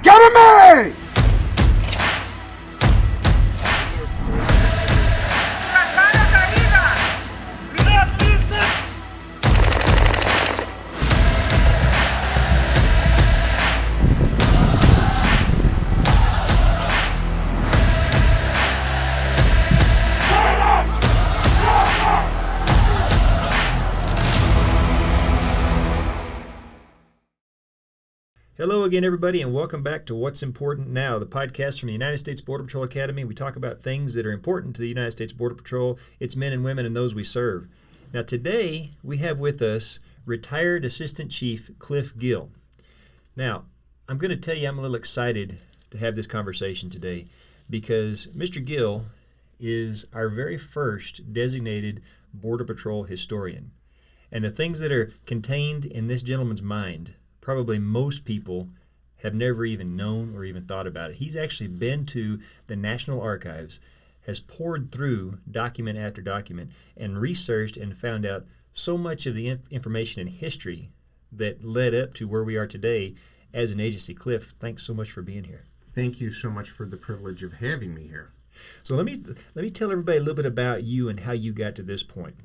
Get me! Hello again, everybody, and welcome back to What's Important Now, the podcast from the United States Border Patrol Academy. We talk about things that are important to the United States Border Patrol, its men and women, and those we serve. Now, today, we have with us retired Assistant Chief Cliff Gill. Now, I'm going to tell you I'm a little excited to have this conversation today because Mr. Gill is our very first designated Border Patrol historian. And the things that are contained in this gentleman's mind, probably most people have never even known or even thought about it. He's actually been to the National Archives, has poured through document after document, and researched and found out so much of the information and history that led up to where we are today as an agency. Cliff, thanks so much for being here. Thank you so much for the privilege of having me here. So let me tell everybody a little bit about you and how you got to this point.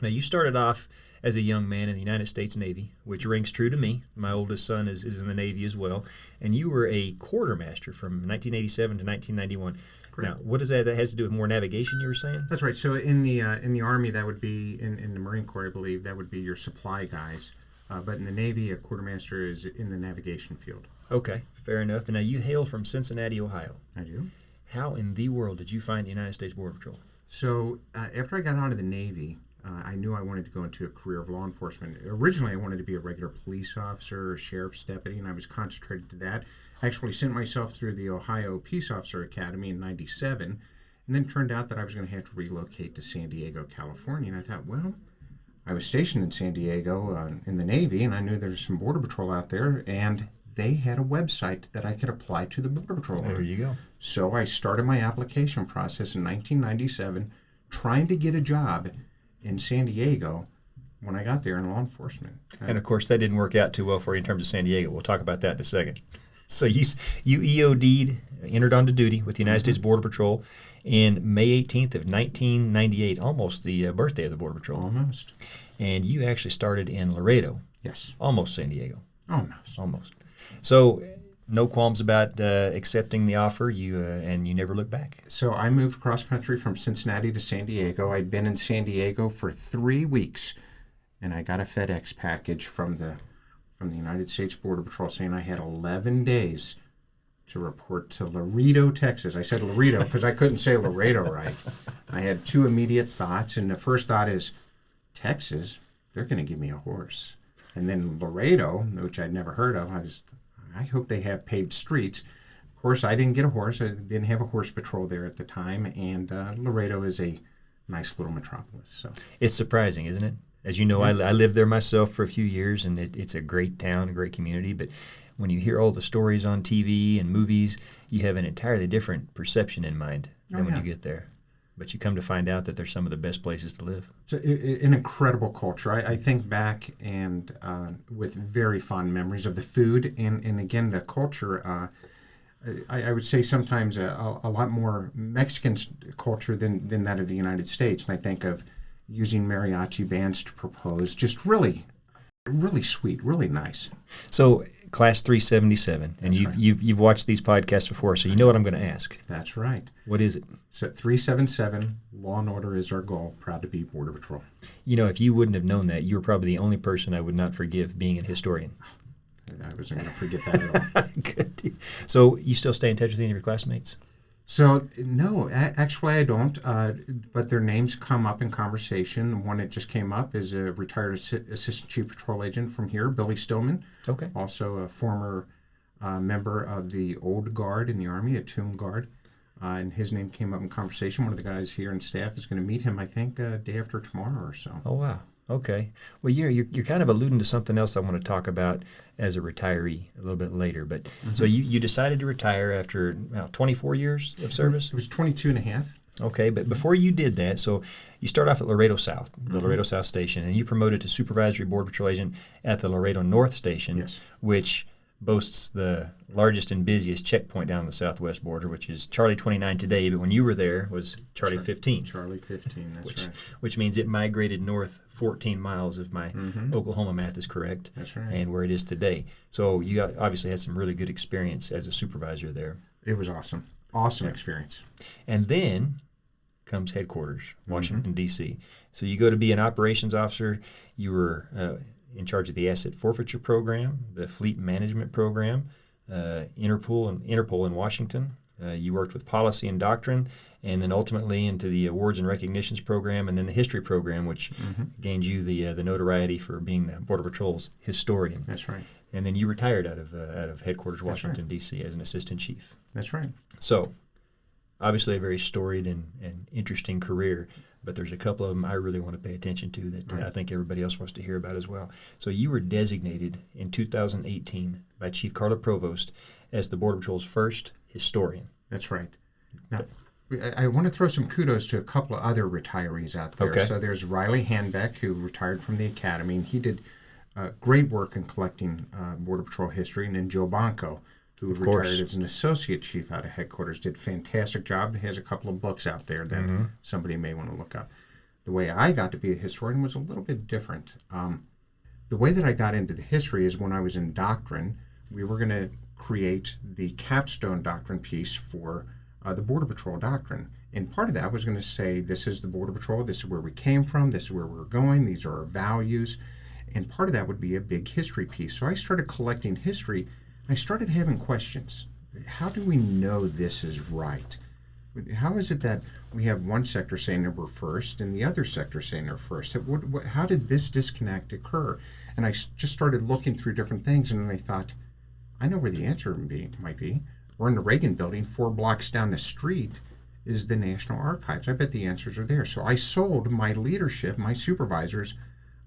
Now, you started off as a young man in the United States Navy, which rings true to me. My oldest son is in the Navy as well. And you were a quartermaster from 1987 to 1991. Correct. Now, what is that? That has to do with more navigation, you were saying? That's right. So in the Army, that would be, in the Marine Corps, I believe, that would be your supply guys. But in the Navy, a quartermaster is in the navigation field. Okay, fair enough. And now you hail from Cincinnati, Ohio. I do. How in the world did you find the United States Border Patrol? So after I got out of the Navy, I knew I wanted to go into a career of law enforcement. Originally, I wanted to be a regular police officer or sheriff's deputy, and I was concentrated to that. I actually sent myself through the Ohio Peace Officer Academy in '97, and then it turned out that I was going to have to relocate to San Diego, California. And I thought, well, I was stationed in San Diego in the Navy, and I knew there was some Border Patrol out there, and they had a website that I could apply to the Border Patrol. There you go. So I started my application process in 1997, trying to get a job in San Diego when I got there in law enforcement. And of course, that didn't work out too well for you in terms of San Diego. We'll talk about that in a second. So you EOD'd, entered onto duty with the United States Border Patrol in May 18th of 1998, almost the birthday of the Border Patrol. Almost. And you actually started in Laredo. Yes. Almost San Diego. Almost. So no qualms about accepting the offer, and you never looked back. So I moved cross country from Cincinnati to San Diego. I'd been in San Diego for 3 weeks, and I got a FedEx package from the United States Border Patrol saying I had 11 days to report to Laredo, Texas. I said Laredo because I couldn't say Laredo right. I had two immediate thoughts, and the first thought is, Texas, they're going to give me a horse. And then Laredo, which I'd never heard of, I hope they have paved streets. Of course, I didn't get a horse. I didn't have a horse patrol there at the time, and Laredo is a nice little metropolis. So it's surprising, isn't it? As you know, I lived there myself for a few years, and it's a great town, a great community. But when you hear all the stories on TV and movies, you have an entirely different perception in mind than when you get there. But you come to find out that they're some of the best places to live. It's an incredible culture. I think back and with very fond memories of the food and again, the culture. I would say sometimes a lot more Mexican culture than that of the United States. And I think of using mariachi bands to propose. Just really sweet, really nice. So Class 377, and That's right. you've watched these podcasts before, so you know what I'm going to ask. That's right. What is it? So 377, law and order is our goal. Proud to be Border Patrol. You know, if you wouldn't have known that, you were probably the only person I would not forgive being a historian. I wasn't going to forget that at all. Good. So you still stay in touch with any of your classmates? So, no, actually I don't, but their names come up in conversation. One that just came up is a retired Assistant Chief Patrol Agent from here, Billy Stillman. Okay. Also a former member of the Old Guard in the Army, a Tomb Guard. And his name came up in conversation. One of the guys here in staff is going to meet him, I think, day after tomorrow or so. Oh, wow. Okay. Well, you're kind of alluding to something else I want to talk about as a retiree a little bit later. But so you decided to retire after 24 years of service? It was 22 and a half. Okay, but before you did that, so you start off at Laredo South, the Laredo South Station, and you promoted to Supervisory Border Patrol Agent at the Laredo North Station, Yes. which boasts the largest and busiest checkpoint down the southwest border, which is Charlie 29 today, but when you were there was Charlie 15. Charlie 15, that's right. Which means it migrated north 14 miles, if my Oklahoma math is correct. That's right. And where it is today. So you obviously had some really good experience as a supervisor there. It was awesome. Awesome experience. And then comes headquarters, Washington, D.C. So you go to be an operations officer. You were in charge of the asset forfeiture program, the fleet management program, Interpol in Washington. You worked with policy and doctrine, and then ultimately into the awards and recognitions program, and then the history program, which gained you the notoriety for being the Border Patrol's historian. That's right. And then you retired out of headquarters, Washington, D.C. as an assistant chief. That's right. So obviously a very storied and interesting career, but there's a couple of them I really want to pay attention to that I think everybody else wants to hear about as well. So you were designated in 2018 by Chief Carla Provost as the Border Patrol's first historian. That's right. Now, I want to throw some kudos to a couple of other retirees out there. Okay. So there's Riley Hanbeck, who retired from the Academy, and he did great work in collecting Border Patrol history, and then Joe Bonco, who retired as an associate chief out of headquarters, did a fantastic job. He has a couple of books out there that somebody may want to look up. The way I got to be a historian was a little bit different. The way that I got into the history is when I was in doctrine, we were going to create the capstone doctrine piece for the Border Patrol doctrine. And part of that was going to say, this is the Border Patrol, this is where we came from, this is where we're going, these are our values. And part of that would be a big history piece. So I started collecting history. I started having questions. How do we know this is right? How is it that we have one sector saying that we're first and the other sector saying they're first? How did this disconnect occur? And I just started looking through different things, and then I thought, I know where the answer might be. We're in the Reagan building, 4 blocks down the street is the National Archives. I bet the answers are there. So I sold my leadership, my supervisors,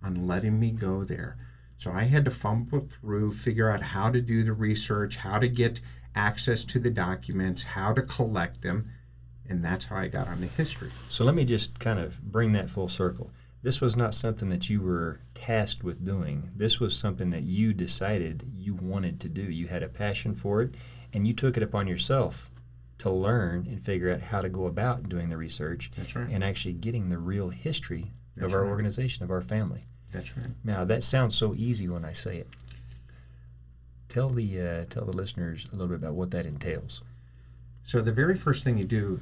on letting me go there. So I had to fumble through, figure out how to do the research, how to get access to the documents, how to collect them, and that's how I got on the history. So let me just kind of bring that full circle. This was not something that you were tasked with doing. This was something that you decided you wanted to do. You had a passion for it, and you took it upon yourself to learn and figure out how to go about doing the research. That's right. And actually getting the real history of our organization, of our family. That's right. Now, that sounds so easy when I say it. Tell the listeners a little bit about what that entails. So the very first thing you do,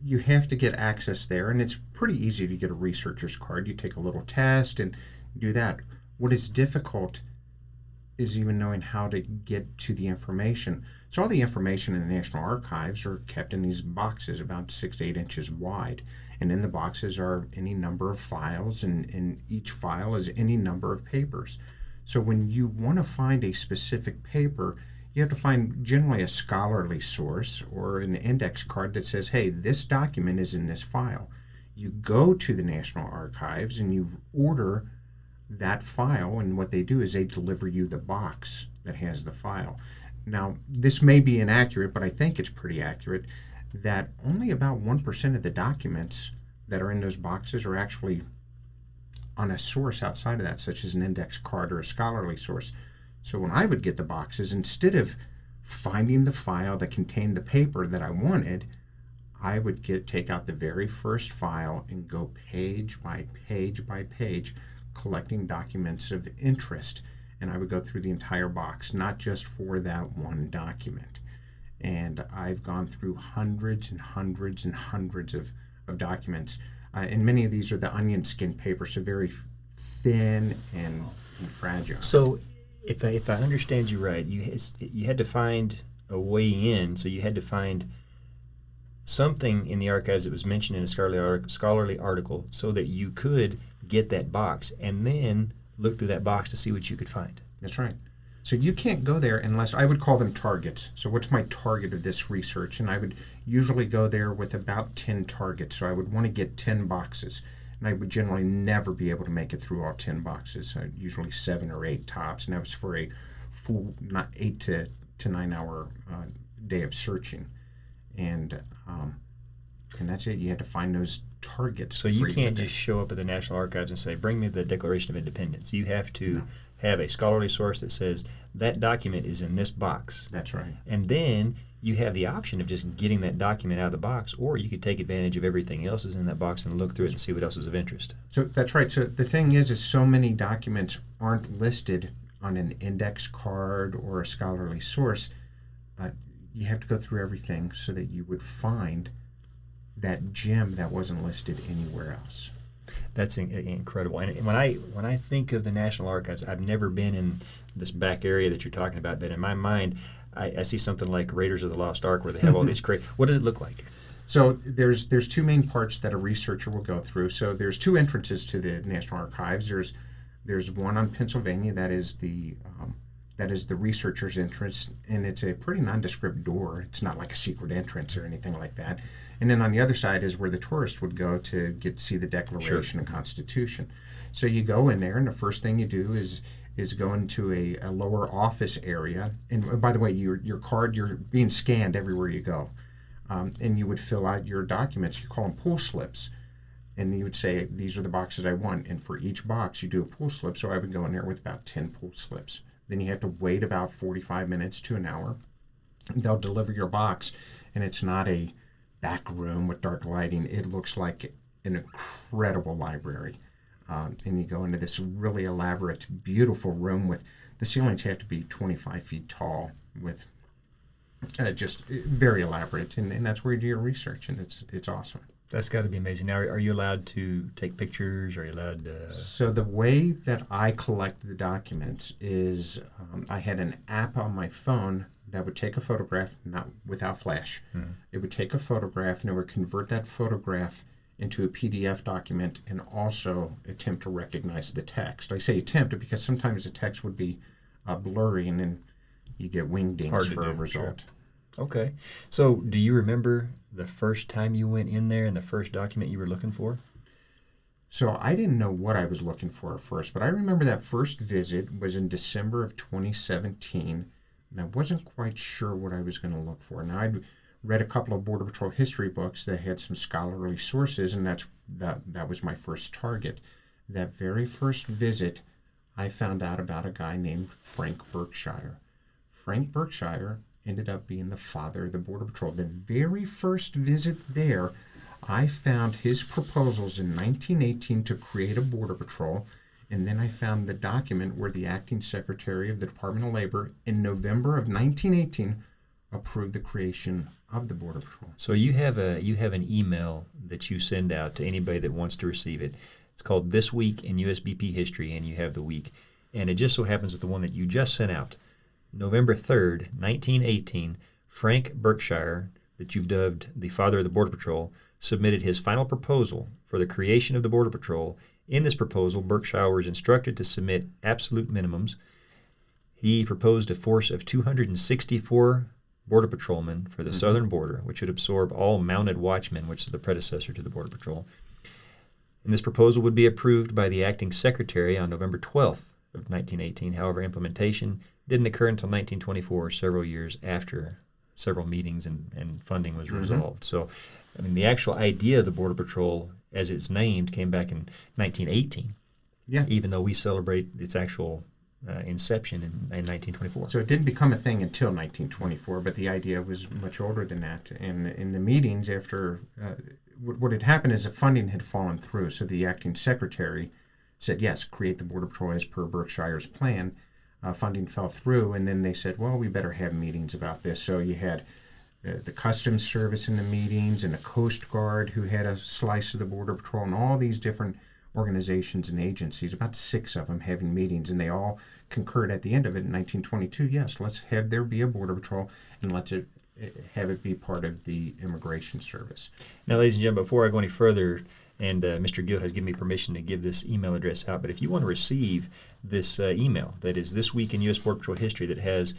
you have to get access there, and it's pretty easy to get a researcher's card. You take a little test and do that. What is difficult is even knowing how to get to the information. So all the information in the National Archives are kept in these boxes about 6 to 8 inches wide. And in the boxes are any number of files, and each file is any number of papers. So when you want to find a specific paper, you have to find generally a scholarly source or an index card that says, hey, this document is in this file. You go to the National Archives and you order that file, and what they do is they deliver you the box that has the file. Now, this may be inaccurate, but I think it's pretty accurate that only about 1% of the documents that are in those boxes are actually on a source outside of that, such as an index card or a scholarly source. So when I would get the boxes, instead of finding the file that contained the paper that I wanted, I would take out the very first file and go page by page by page, collecting documents of interest. And I would go through the entire box, not just for that one document. And I've gone through hundreds and hundreds and hundreds of documents. And many of these are the onion skin paper, so very thin and fragile. So if I understand you right, you had to find a way in, so you had to find something in the archives that was mentioned in a scholarly article so that you could get that box and then look through that box to see what you could find. That's right. So you can't go there unless, I would call them targets. So what's my target of this research? And I would usually go there with about 10 targets. So I would want to get 10 boxes. And I would generally never be able to make it through all 10 boxes, usually 7 or 8 tops. And that was for a full 8 to 9 hour day of searching. And And that's it. You had to find those targets. So you can't just show up at the National Archives and say, bring me the Declaration of Independence. You have to have a scholarly source that says that document is in this box. That's right. And then you have the option of just getting that document out of the box, or you could take advantage of everything else is in that box and look through it and see what else is of interest. So that's right. So the thing is so many documents aren't listed on an index card or a scholarly source. You have to go through everything so that you would find that gem that wasn't listed anywhere else. That's incredible. And when I think of the National Archives, I've never been in this back area that you're talking about, but in my mind, I see something like Raiders of the Lost Ark where they have all these crazy. What does it look like? So there's two main parts that a researcher will go through. So there's two entrances to the National Archives. There's one on Pennsylvania that is the researcher's entrance, and it's a pretty nondescript door. It's not like a secret entrance or anything like that. And then on the other side is where the tourist would go to see the Declaration and Constitution. So you go in there, and the first thing you do is go into a lower office area. And by the way, your card, you're being scanned everywhere you go. And you would fill out your documents. You call them pull slips. And you would say, these are the boxes I want. And for each box, you do a pull slip. So I would go in there with about 10 pull slips. Then you have to wait about 45 minutes to an hour. They'll deliver your box, and it's not a back room with dark lighting. It looks like an incredible library. And you go into this really elaborate, beautiful room with the ceilings have to be 25 feet tall with just very elaborate. And that's where you do your research, and it's awesome. That's got to be amazing. Now, are you allowed to take pictures? Are you allowed to... So the way that I collect the documents is I had an app on my phone that would take a photograph, not without flash. Mm-hmm. It would take a photograph, and it would convert that photograph into a PDF document and also attempt to recognize the text. I say attempt because sometimes the text would be blurry, and then you get wingdings for a result. Sure. Okay. So do you remember the first time you went in there and the first document you were looking for? So I didn't know what I was looking for at first, but I remember that first visit was in December of 2017, and I wasn't quite sure what I was going to look for. Now, I'd read a couple of Border Patrol history books that had some scholarly sources, and that was my first target. That very first visit, I found out about a guy named Frank Berkshire. Frank Berkshire ended up being the father of the Border Patrol. The very first visit there, I found his proposals in 1918 to create a Border Patrol, and then I found the document where the acting secretary of the Department of Labor in November of 1918 approved the creation of the Border Patrol. So you have an email that you send out to anybody that wants to receive it. It's called This Week in USBP History, and you have the week. And it just so happens that the one that you just sent out, November 3rd, 1918, Frank Berkshire, that you've dubbed the father of the Border Patrol, submitted his final proposal for the creation of the Border Patrol. In this proposal, Berkshire was instructed to submit absolute minimums. He proposed a force of 264 Border Patrolmen for the southern border, which would absorb all mounted watchmen, which is the predecessor to the Border Patrol. And this proposal would be approved by the acting secretary on November 12th of 1918. However, implementation didn't occur until 1924, several years after several meetings and funding was resolved. So, I mean, the actual idea of the Border Patrol, as it's named, came back in 1918. Yeah. Even though we celebrate its actual inception in 1924. So it didn't become a thing until 1924, but the idea was much older than that. And in the meetings after, what had happened is the funding had fallen through. So the acting secretary said, yes, create the Border Patrol as per Berkshire's plan. Funding fell through, and then they said, well, we better have meetings about this. So you had the Customs Service in the meetings, and the Coast Guard, who had a slice of the Border Patrol, and all these different organizations and agencies, about 6 of them having meetings, and they all concurred at the end of it in 1922, yes, let's have there be a Border Patrol, and let's have it be part of the Immigration Service. Now, ladies and gentlemen, before I go any further, and Mr. Gill has given me permission to give this email address out, but if you want to receive this email that is This Week in U.S. Border Patrol History, that has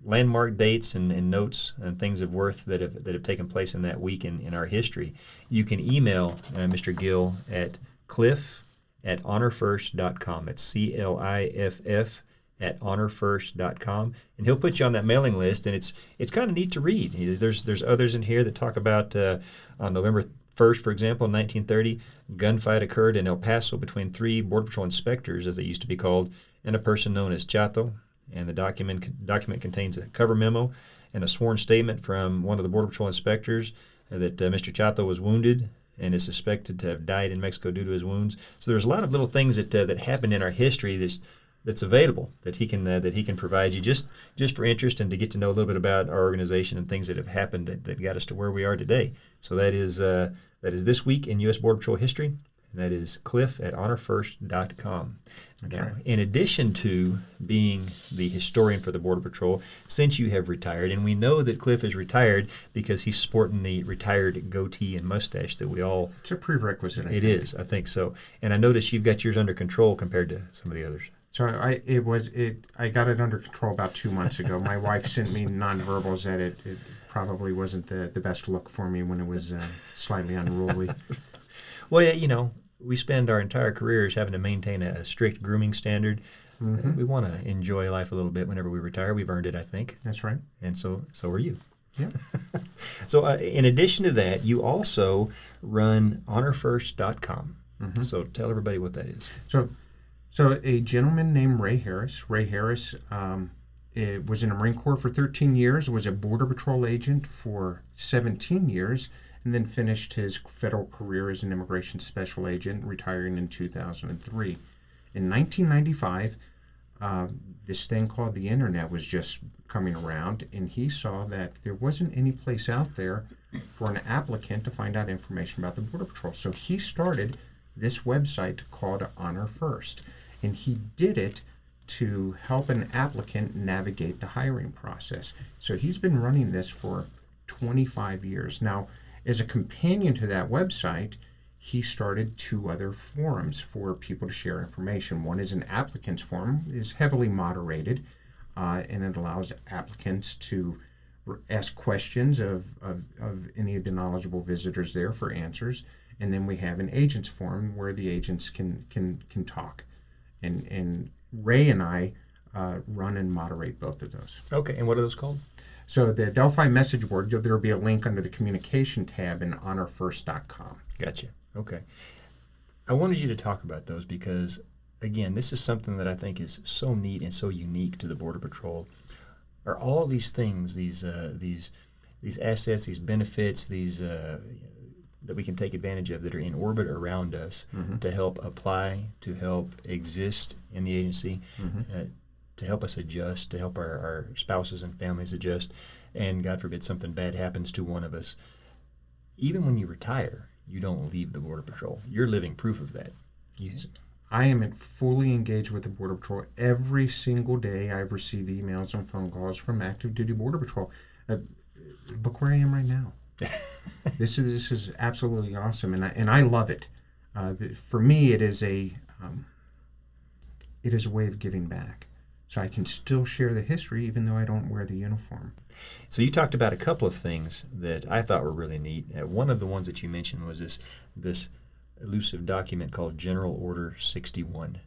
landmark dates and notes and things of worth that have taken place in that week in our history, you can email Mr. Gill at cliff@honorfirst.com. It's CLIFF at honorfirst.com, and he'll put you on that mailing list. And it's kind of neat to read. There's others in here that talk about on November 1st, for example, in 1930, gunfight occurred in El Paso between 3 Border Patrol inspectors, as they used to be called, and a person known as Chato. And the document contains a cover memo and a sworn statement from one of the Border Patrol inspectors that Mr. Chato was wounded and is suspected to have died in Mexico due to his wounds. So there's a lot of little things that happened in our history that's available that he can provide you just for interest and to get to know a little bit about our organization and things that have happened that got us to where we are today. So that is this week in U.S. Border Patrol history, and that is Cliff at honorfirst.com. Now, in addition to being the historian for the Border Patrol, since you have retired, and we know that Cliff is retired because he's sporting the retired goatee and mustache that we all... It's a prerequisite, It is, I think so. And I notice you've got yours under control compared to some of the others. So I got it under control about 2 months ago. My wife sent me nonverbals that it probably wasn't the best look for me when it was slightly unruly. Well, yeah, we spend our entire careers having to maintain a strict grooming standard. Mm-hmm. We want to enjoy life a little bit whenever we retire. We've earned it, I think. That's right. And so are you. Yeah. So in addition to that, you also run honorfirst.com. Mm-hmm. So tell everybody what that is. So a gentleman named Ray Harris. Ray Harris was in the Marine Corps for 13 years, was a Border Patrol agent for 17 years, and then finished his federal career as an immigration special agent, retiring in 2003. In 1995, this thing called the internet was just coming around, and he saw that there wasn't any place out there for an applicant to find out information about the Border Patrol. So he started this website called Honor First, and he did it to help an applicant navigate the hiring process. So he's been running this for 25 years. Now, as a companion to that website, he started 2 other forums for people to share information. One is an applicant's forum, is heavily moderated, and it allows applicants to ask questions of any of the knowledgeable visitors there for answers. And then we have an agent's forum where the agents can talk. And Ray and I run and moderate both of those. Okay, and what are those called? So the Delphi message board, there will be a link under the communication tab in honorfirst.com. Gotcha. Okay. I wanted you to talk about those because, again, this is something that I think is so neat and so unique to the Border Patrol. Are all these things, these assets, these benefits, that we can take advantage of that are in orbit around us mm-hmm. to help apply, to help exist in the agency, mm-hmm. To help us adjust, to help our spouses and families adjust, and God forbid something bad happens to one of us. Even when you retire, you don't leave the Border Patrol. You're living proof of that. I am fully engaged with the Border Patrol. Every single day I've received emails and phone calls from active duty Border Patrol. Look where I am right now. This is absolutely awesome, and I love it. For me, it is a way of giving back. So I can still share the history even though I don't wear the uniform. So you talked about a couple of things that I thought were really neat. One of the ones that you mentioned was this elusive document called General Order 61.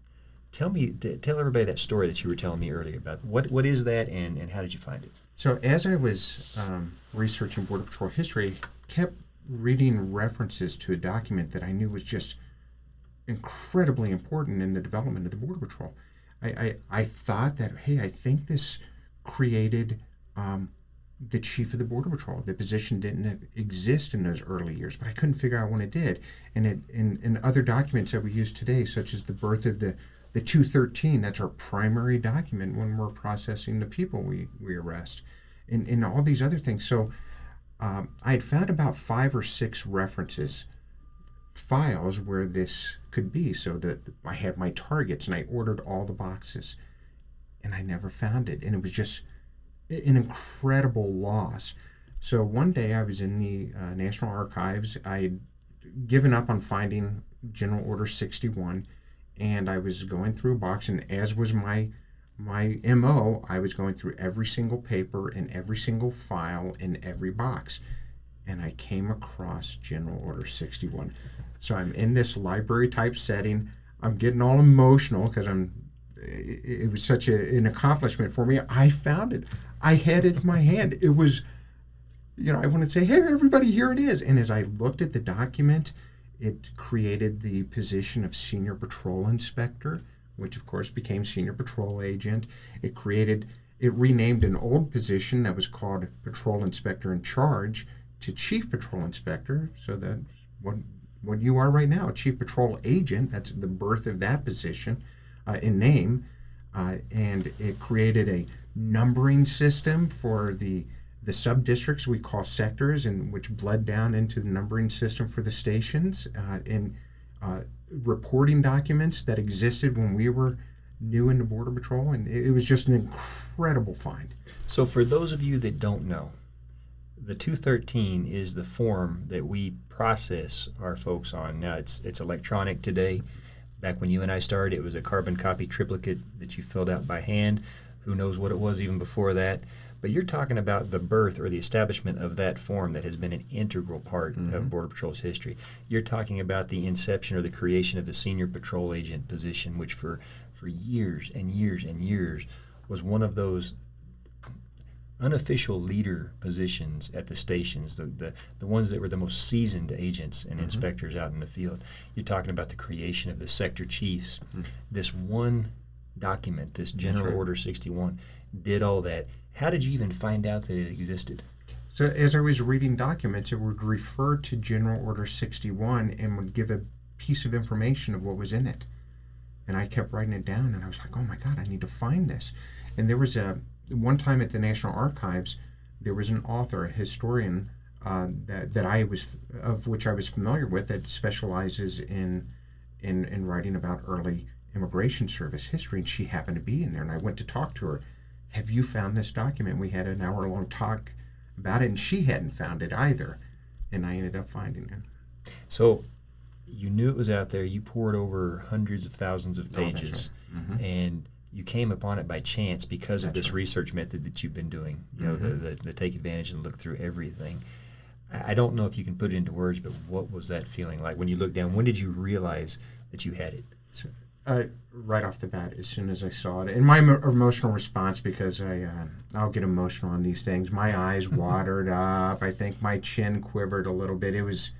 Tell everybody that story that you were telling me earlier about. What is that, and how did you find it? So as I was researching Border Patrol history, I kept reading references to a document that I knew was just incredibly important in the development of the Border Patrol. I thought that, hey, I think this created the chief of the Border Patrol. The position didn't exist in those early years, but I couldn't figure out when it did. And in other documents that we use today, such as the birth of the 213, that's our primary document when we're processing the people we arrest, and all these other things. So I had found about 5 or 6 files where this could be, so that I had my targets and I ordered all the boxes, and I never found it, and it was just an incredible loss. So one day I was in the National Archives. I had given up on finding General Order 61, and I was going through a box, and as was my MO, I was going through every single paper and every single file in every box, and I came across General Order 61. So I'm in this library type setting. I'm getting all emotional because it was such an accomplishment for me. I found it. I had it in my hand. It was, I wanted to say, hey, everybody, here it is. And as I looked at the document, it created the position of Senior Patrol Inspector, which of course became Senior Patrol Agent. It renamed an old position that was called Patrol Inspector in Charge to Chief Patrol Inspector. So that's what you are right now, a Chief Patrol Agent. That's the birth of that position in name. And it created a numbering system for the sub-districts we call sectors, and which bled down into the numbering system for the stations, and reporting documents that existed when we were new into Border Patrol. And it was just an incredible find. So for those of you that don't know, the 213 is the form that we process our folks on. Now it's electronic today. Back when you and I started, it was a carbon copy triplicate that you filled out by hand. Who knows what it was even before that. But you're talking about the birth or the establishment of that form that has been an integral part of Border Patrol's history. You're talking about the inception or the creation of the Senior Patrol Agent position, which for years and years and years was one of those unofficial leader positions at the stations, the ones that were the most seasoned agents and inspectors out in the field. You're talking about the creation of the sector chiefs. This one document, this General Order 61, did all that. How did you even find out that it existed? So as I was reading documents, it would refer to General Order 61 and would give a piece of information of what was in it. And I kept writing it down, and I was like, oh my God, I need to find this. And there was one time at the National Archives, there was an author, a historian, of which I was familiar with, that specializes in writing about early immigration service history, and she happened to be in there. And I went to talk to her. Have you found this document? We had an hour-long talk about it, and she hadn't found it either. And I ended up finding it. So you knew it was out there. You poured over hundreds of thousands of pages, and you came upon it by chance because of this research method that you've been doing. You know, the take advantage and look through everything. I don't know if you can put it into words, but what was that feeling like when you looked down? When did you realize that you had it? So, right off the bat, as soon as I saw it, and my emotional response, because I'll get emotional on these things. My eyes watered up. I think my chin quivered a little bit. It was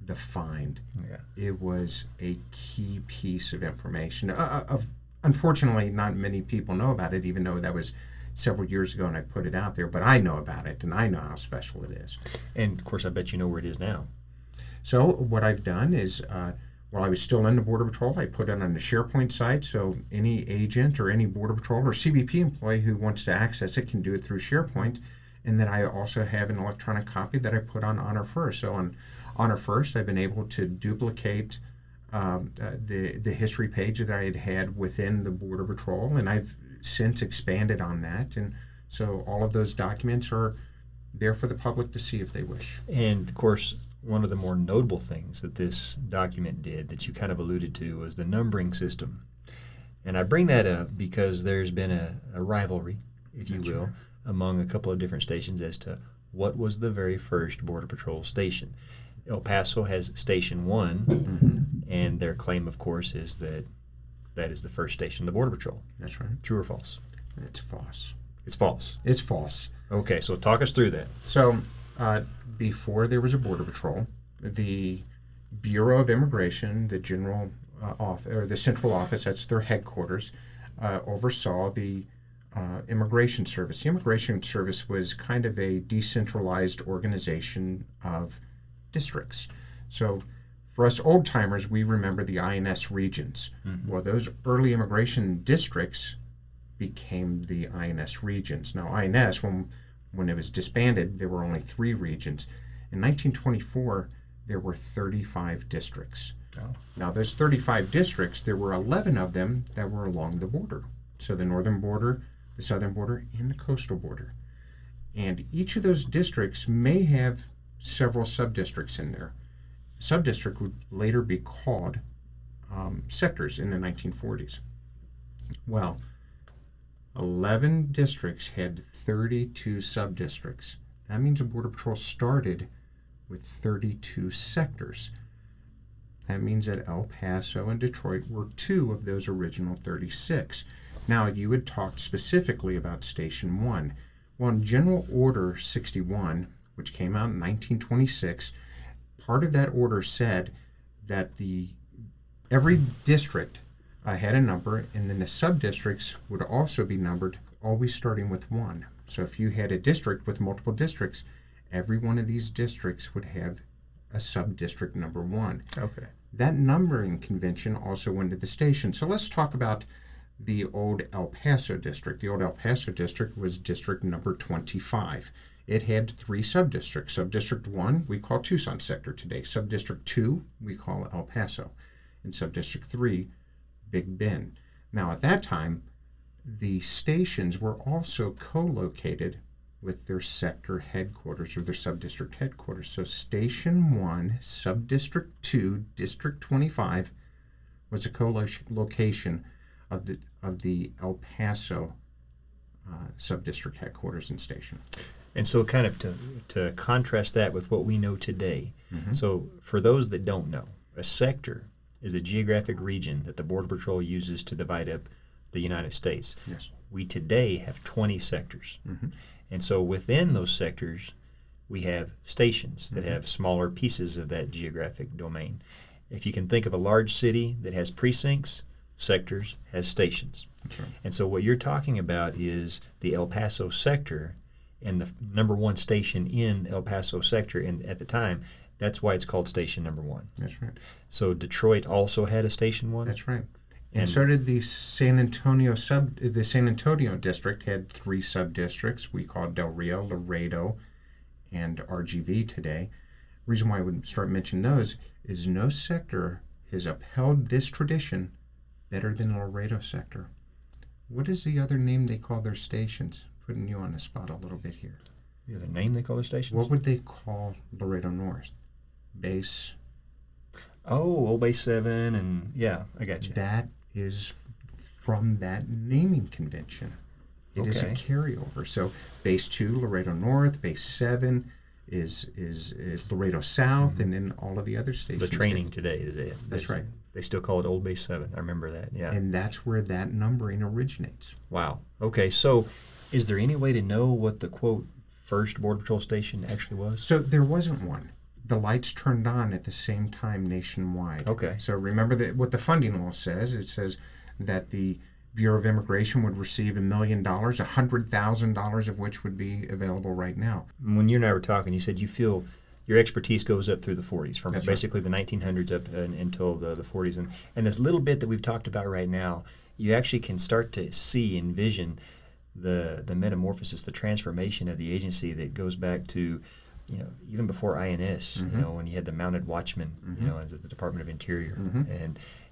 the find. Yeah. It was a key piece of information. Unfortunately, not many people know about it, even though that was several years ago and I put it out there. But I know about it, and I know how special it is. And of course, I bet you know where it is now. So what I've done is, while I was still in the Border Patrol, I put it on the SharePoint site, so any agent or any Border Patrol or CBP employee who wants to access it can do it through SharePoint. And then I also have an electronic copy that I put on Honor First. So on Honor First, I've been able to duplicate the history page that I had within the Border Patrol, and I've since expanded on that. And so all of those documents are there for the public to see if they wish. And of course, one of the more notable things that this document did that you kind of alluded to was the numbering system. And I bring that up because there's been a rivalry, if you will, among a couple of different stations as to what was the very first Border Patrol station. El Paso has Station 1, and their claim, of course, is that is the first station of the Border Patrol. That's right. True or false? It's false. It's false. It's false. Okay, so talk us through that. So before there was a Border Patrol, the Bureau of Immigration, the general office, or the central office, that's their headquarters, oversaw the Immigration Service. The Immigration Service was kind of a decentralized organization of districts. So for us old timers, we remember the INS regions. Well, those early immigration districts became the INS regions. Now, INS, when it was disbanded, there were only 3 regions. In 1924, there were 35 districts. Oh. Now, those 35 districts, there were 11 of them that were along the border. So the northern border, the southern border, and the coastal border. And each of those districts may have several sub-districts in there. Sub-district would later be called sectors in the 1940s. Well, 11 districts had 32 sub-districts. That means the Border Patrol started with 32 sectors. That means that El Paso and Detroit were 2 of those original 36. Now, you had talked specifically about Station 1. Well, in General Order 61, which came out in 1926, part of that order said that every district had a number, and then the sub-districts would also be numbered, always starting with 1. So if you had a district with multiple districts, every one of these districts would have a sub-district number 1. Okay. That numbering convention also went to the station. So let's talk about the old El Paso district. The old El Paso district was district number 25. It had 3 sub-districts. Sub-district 1, we call Tucson sector today. Sub-district 2, we call El Paso. And sub-district 3, Big Bend. Now, at that time, the stations were also co-located with their sector headquarters or their sub-district headquarters. So Station 1, Sub-District 2, District 25 was a co-location of the El Paso sub-district headquarters and station. And so kind of to contrast that with what we know today. Mm-hmm. So for those that don't know, a sector is a geographic region that the Border Patrol uses to divide up the United States. Yes. We today have 20 sectors. Mm-hmm. And so within those sectors, we have stations that have smaller pieces of that geographic domain. If you can think of a large city that has precincts, sectors has stations. That's right. And so what you're talking about is the El Paso sector and the number 1 station in El Paso sector. And at the time, that's why it's called Station Number 1. That's right. So Detroit also had a Station 1? That's right. And so did the San Antonio district had 3 sub-districts. We call Del Rio, Laredo, and RGV today. The reason why I would start mentioning those is no sector has upheld this tradition better than the Laredo sector. What is the other name they call their stations? Putting you on the spot a little bit here. Is there a name they call their stations? What would they call Laredo North? Base? Oh, Old Base 7, and yeah, I got you. That is from that naming convention. It is a carryover. So Base 2, Laredo North. Base 7 is Laredo South, and then all of the other stations. The training today is it. That's right. They still call it Old Base 7. I remember that, yeah. And that's where that numbering originates. Wow. Okay, so is there any way to know what the, quote, first Border Patrol station actually was? So there wasn't one. The lights turned on at the same time nationwide. Okay. So remember that what the funding law says. It says that the Bureau of Immigration would receive $1 million, $100,000 of which would be available right now. When you and I were talking, you said you feel your expertise goes up through the 40s, from That's basically the 1900s up until the 40s. And this little bit that we've talked about right now, you actually can start to see, envision the metamorphosis, the transformation of the agency that goes back to, even before INS, when you had the mounted watchman, as the Department of Interior,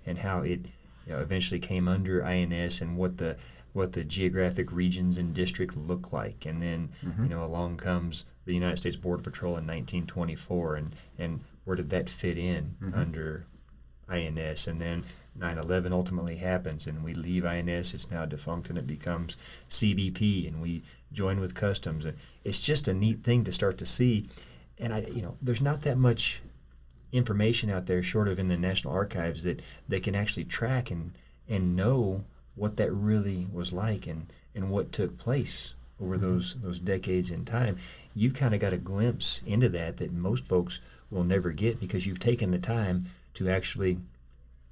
and how it eventually came under INS, and what the geographic regions and district look like. And then, along comes the United States Border Patrol in 1924, and where did that fit in under INS? And then 9/11 ultimately happens, and we leave INS. It's now defunct, and it becomes CBP, and we join with Customs. And it's just a neat thing to start to see. And there's not that much information out there, short of in the National Archives, that they can actually track and know what that really was like and what took place over those decades in time. You've kind of got a glimpse into that most folks will never get, because you've taken the time to actually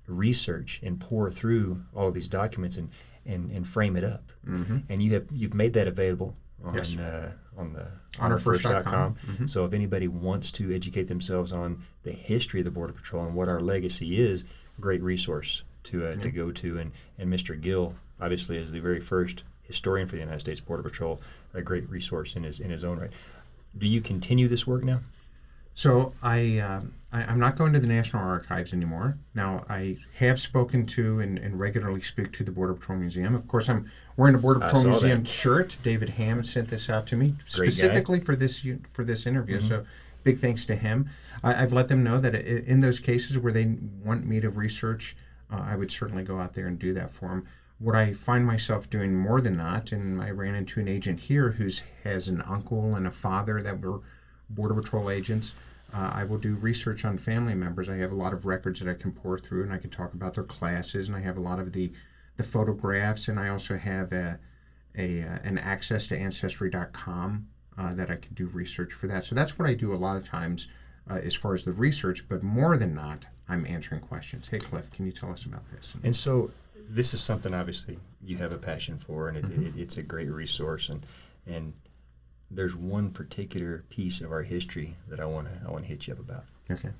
research and pour through all of these documents and frame it up. And you've made that available on Yes. On the honorfirst.com. So if anybody wants to educate themselves on the history of the Border Patrol and what our legacy is, great resource to go to. And Mr. Gill, obviously, is the very first historian for the United States Border Patrol, a great resource in his own right. Do you continue this work now? So I'm not going to the National Archives anymore. Now, I have spoken to and regularly speak to the Border Patrol Museum. Of course, I'm wearing a Border Patrol Museum shirt. David Hamm sent this out to me specifically for this interview. So big thanks to him. I've let them know that in those cases where they want me to research, I would certainly go out there and do that for them. What I find myself doing more than not, and I ran into an agent here who has an uncle and a father that were Border Patrol agents. I will do research on family members. I have a lot of records that I can pour through, and I can talk about their classes, and I have a lot of the photographs, and I also have an access to Ancestry.com that I can do research for that. So that's what I do a lot of times as far as the research, but more than not, I'm answering questions. Hey, Cliff, can you tell us about this? And so this is something obviously you have a passion for, and it's a great resource. And there's one particular piece of our history that I want to hit you up about. Okay.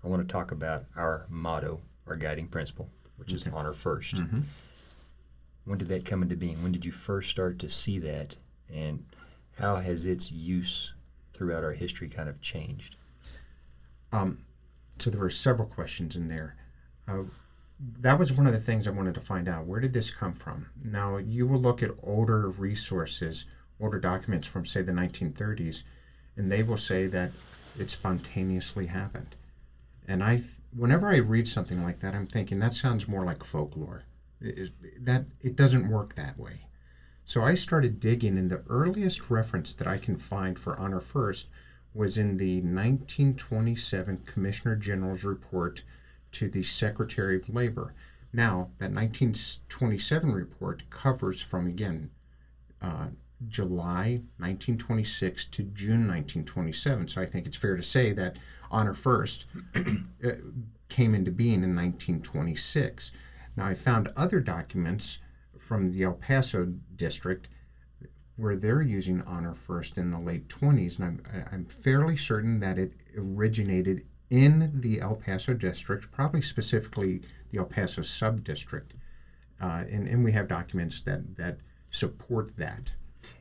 I want to talk about our motto, our guiding principle, which is honor first. Mm-hmm. When did that come into being? When did you first start to see that, and how has its use throughout our history kind of changed? So there were several questions in there. That was one of the things I wanted to find out. Where did this come from? Now, you will look at older resources, older documents from, say, the 1930s, and they will say that it spontaneously happened. And whenever I read something like that, I'm thinking that sounds more like folklore. It doesn't work that way. So I started digging, and the earliest reference that I can find for honor first was in the 1927 Commissioner General's report to the Secretary of Labor. Now, that 1927 report covers from, again, July 1926 to June 1927. So I think it's fair to say that honor first came into being in 1926. Now, I found other documents from the El Paso district where they're using honor first in the late 20s, and I'm fairly certain that it originated in the El Paso district, probably specifically the El Paso sub-district, and we have documents that support that.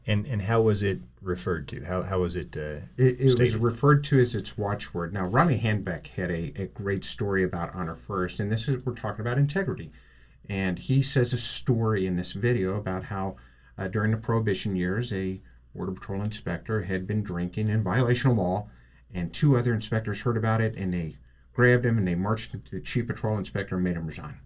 And how was it referred to? How was it It was referred to as its watchword. Now, Riley Handbeck had a great story about honor first, and we're talking about integrity. And he says a story in this video about how during the Prohibition years, a Border Patrol inspector had been drinking in violation of law, and two other inspectors heard about it, and they grabbed him and they marched him to the chief patrol inspector and made him resign.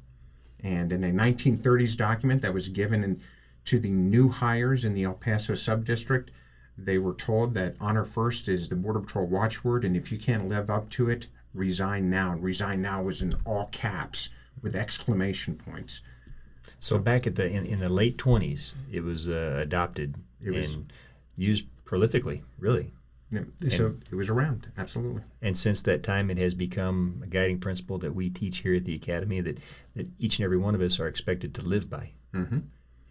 And in a 1930s document that was given to the new hires in the El Paso subdistrict, they were told that honor first is the Border Patrol watchword, and if you can't live up to it, resign now. And resign now was in all caps with exclamation points. So back at in the late 20s, it was adopted and used prolifically, really. Yeah, so it was around, absolutely. And since that time, it has become a guiding principle that we teach here at the Academy that each and every one of us are expected to live by. Mm-hmm.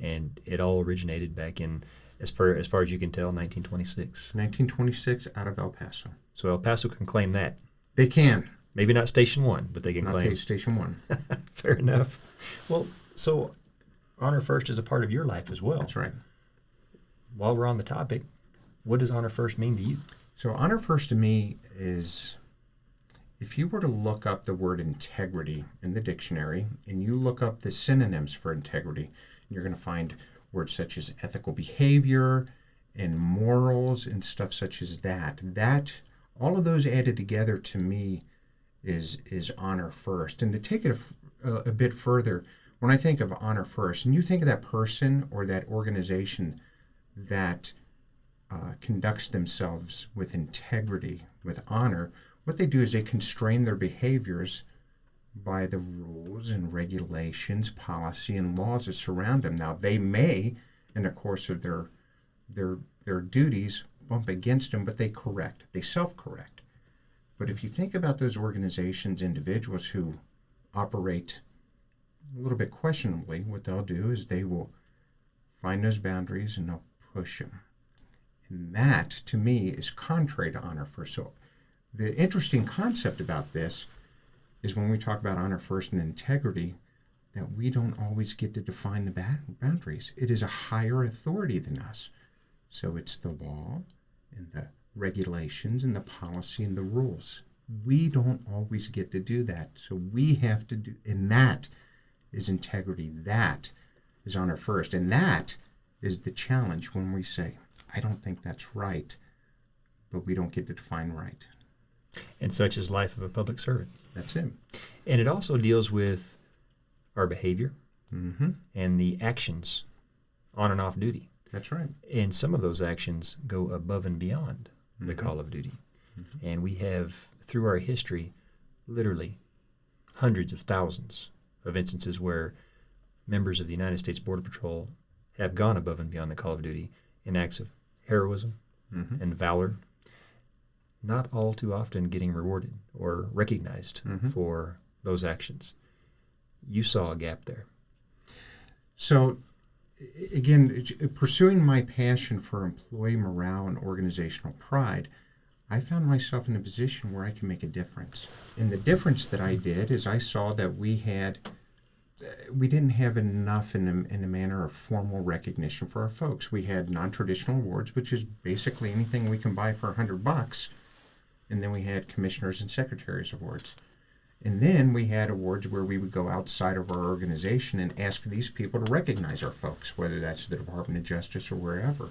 And it all originated back in, as far as you can tell, 1926. 1926 out of El Paso. So El Paso can claim that. They can. Maybe not Station 1, but they can claim. Not Station 1. Fair enough. Well, so honor first is a part of your life as well. That's right. While we're on the topic, what does honor first mean to you? So honor first to me is, if you were to look up the word integrity in the dictionary and you look up the synonyms for integrity, you're going to find words such as ethical behavior and morals and stuff such as that. All of those added together to me is honor first. And to take it a bit further, when I think of honor first, and you think of that person or that organization that conducts themselves with integrity, with honor, what they do is they constrain their behaviors by the rules and regulations, policy, and laws that surround them. Now, they may, in the course of their duties, bump against them, but they self-correct. But if you think about those organizations, individuals who operate a little bit questionably, what they'll do is they will find those boundaries and they'll push them. And that, to me, is contrary to honor first. So the interesting concept about this is when we talk about honor first and integrity, that we don't always get to define the boundaries. It is a higher authority than us. So it's the law and the regulations and the policy and the rules. We don't always get to do that. So we have to do, and that is integrity. That is honor first. And that is the challenge when we say, I don't think that's right, but we don't get to define right. And such is life of a public servant. That's it. And it also deals with our behavior Mm-hmm. and the actions on and off duty. That's right. And some of those actions go above and beyond the Mm-hmm. call of duty. And we have, through our history, literally hundreds of thousands of instances where members of the United States Border Patrol have gone above and beyond the call of duty in acts of heroism and valor, not all too often getting rewarded or recognized for those actions. You saw a gap there. So, again, pursuing my passion for employee morale and organizational pride, I found myself in a position where I can make a difference. And the difference that I did is I saw that we didn't have enough in a manner of formal recognition for our folks. We had non-traditional awards, which is basically anything we can buy for $100, and then we had commissioners and secretaries awards. And then we had awards where we would go outside of our organization and ask these people to recognize our folks, whether that's the Department of Justice or wherever.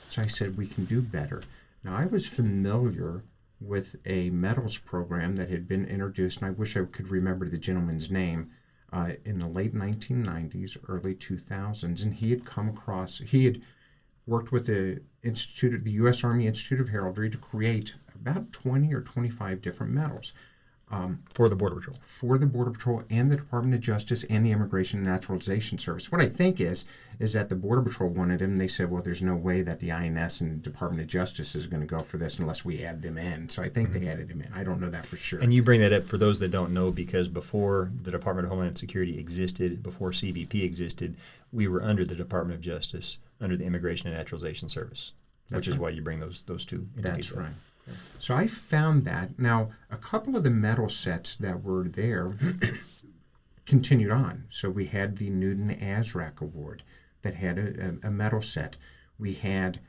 So I said, we can do better. Now, I was familiar with a medals program that had been introduced, and I wish I could remember the gentleman's name, in the late 1990s, early 2000s, and he had worked with the U.S. Army Institute of Heraldry to create about 20 or 25 different medals. For the Border Patrol. For the Border Patrol and the Department of Justice and the Immigration and Naturalization Service. What I think is that the Border Patrol wanted him. They said, well, there's no way that the INS and the Department of Justice is going to go for this unless we add them in. So I think they added him in. I don't know that for sure. And you bring that up for those that don't know, because before the Department of Homeland Security existed, before CBP existed, we were under the Department of Justice, under the Immigration and Naturalization Service, which is why you bring those two entities up. That's right. So I found that. Now, a couple of the medal sets that were there continued on. So we had the Newton Azraq Award that had a medal set. We had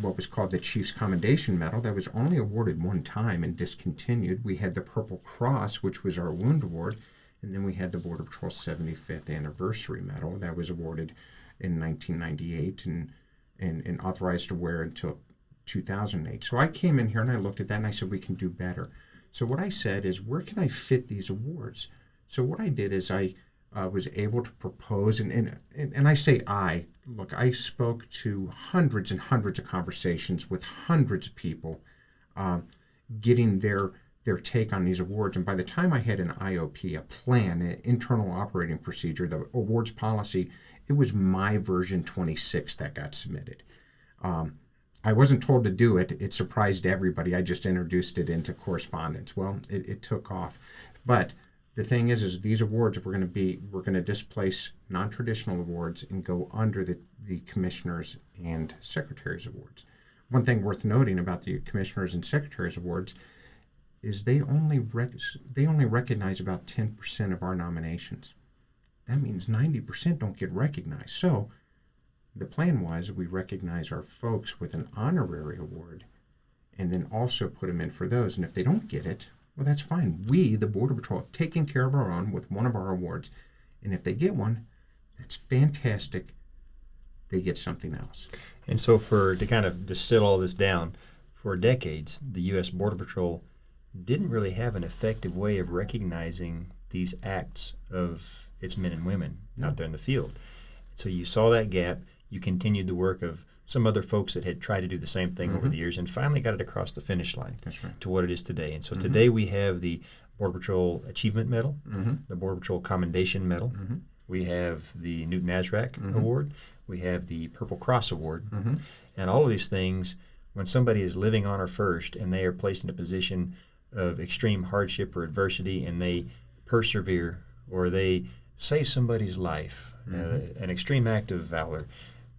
what was called the Chief's Commendation Medal that was only awarded one time and discontinued. We had the Purple Cross, which was our wound award. And then we had the Border Patrol 75th Anniversary Medal that was awarded in 1998 and authorized to wear until 2008. So I came in here and I looked at that and I said, we can do better. So what I said is, where can I fit these awards? So what I did is I was able to propose, and I say I spoke to hundreds and hundreds of conversations with hundreds of people, getting their take on these awards. And by the time I had an IOP, a plan, an internal operating procedure, the awards policy, it was my version 26 that got submitted. I wasn't told to do it. It surprised everybody. I just introduced it into correspondence. Well, it took off. But the thing is these awards we're going to displace non-traditional awards and go under the commissioners and secretaries awards. One thing worth noting about the commissioners and secretaries awards is they only recognize about 10% of our nominations. That means 90% don't get recognized. So the plan was we recognize our folks with an honorary award and then also put them in for those. And if they don't get it, well, that's fine. We, the Border Patrol, have taken care of our own with one of our awards. And if they get one, that's fantastic. They get something else. And so to kind of distill all this down, for decades, the U.S. Border Patrol didn't really have an effective way of recognizing these acts of its men and women out there in the field. So you saw that gap. You continued the work of some other folks that had tried to do the same thing over the years and finally got it across the finish line to what it is today. And so today we have the Border Patrol Achievement Medal, the Border Patrol Commendation Medal. We have the Newton Azraq Award. We have the Purple Cross Award. And all of these things, when somebody is living honor first and they are placed in a position of extreme hardship or adversity and they persevere or they save somebody's life, an extreme act of valor,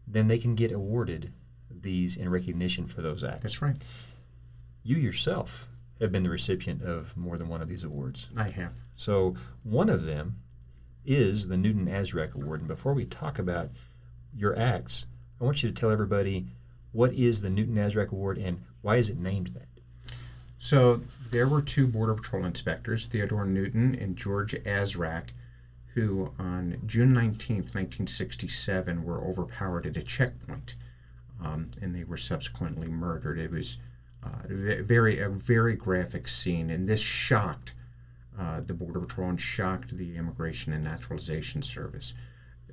then they can get awarded these in recognition for those acts. That's right. You yourself have been the recipient of more than one of these awards. I have. So one of them is the Newton Azraq Award. And before we talk about your acts, I want you to tell everybody, what is the Newton Azraq Award and why is it named that? So there were two Border Patrol inspectors, Theodore Newton and George Azraq, who on June 19th, 1967 were overpowered at a checkpoint, and they were subsequently murdered. It was a very graphic scene, and this shocked the Border Patrol and shocked the Immigration and Naturalization Service.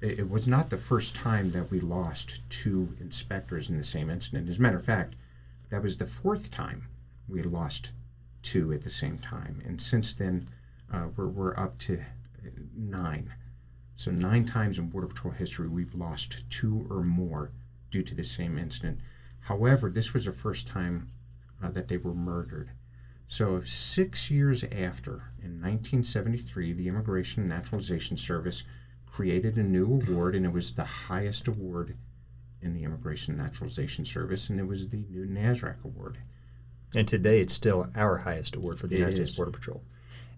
It was not the first time that we lost two inspectors in the same incident. As a matter of fact, that was the fourth time we lost 2 at the same time. And since then, we're up to 9. So 9 times in Border Patrol history, we've lost 2 or more due to the same incident. However, this was the first time that they were murdered. So 6 years after, in 1973, the Immigration and Naturalization Service created a new award, and it was the highest award in the Immigration and Naturalization Service, and it was the new NASRAC Award. And today it's still our highest award for the United States Border Patrol.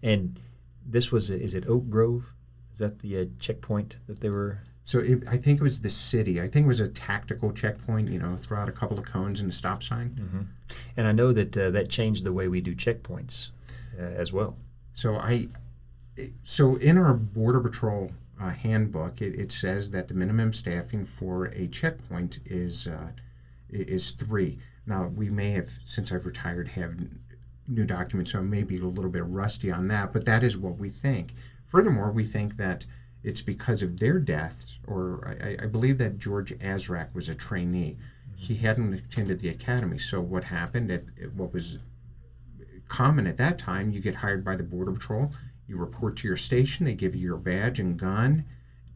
And this was, is it Oak Grove? Is that the checkpoint that they were? So I think it was the city. I think it was a tactical checkpoint, throw out a couple of cones and a stop sign. Mm-hmm. And I know that that changed the way we do checkpoints as well. So in our Border Patrol handbook, it says that the minimum staffing for a checkpoint is 3. Now, we may have, since I've retired, have new documents, so I may be a little bit rusty on that, but that is what we think. Furthermore, we think that it's because of their deaths, or I believe that George Azraq was a trainee. He hadn't attended the academy, so what happened, what was common at that time, you get hired by the Border Patrol, you report to your station, they give you your badge and gun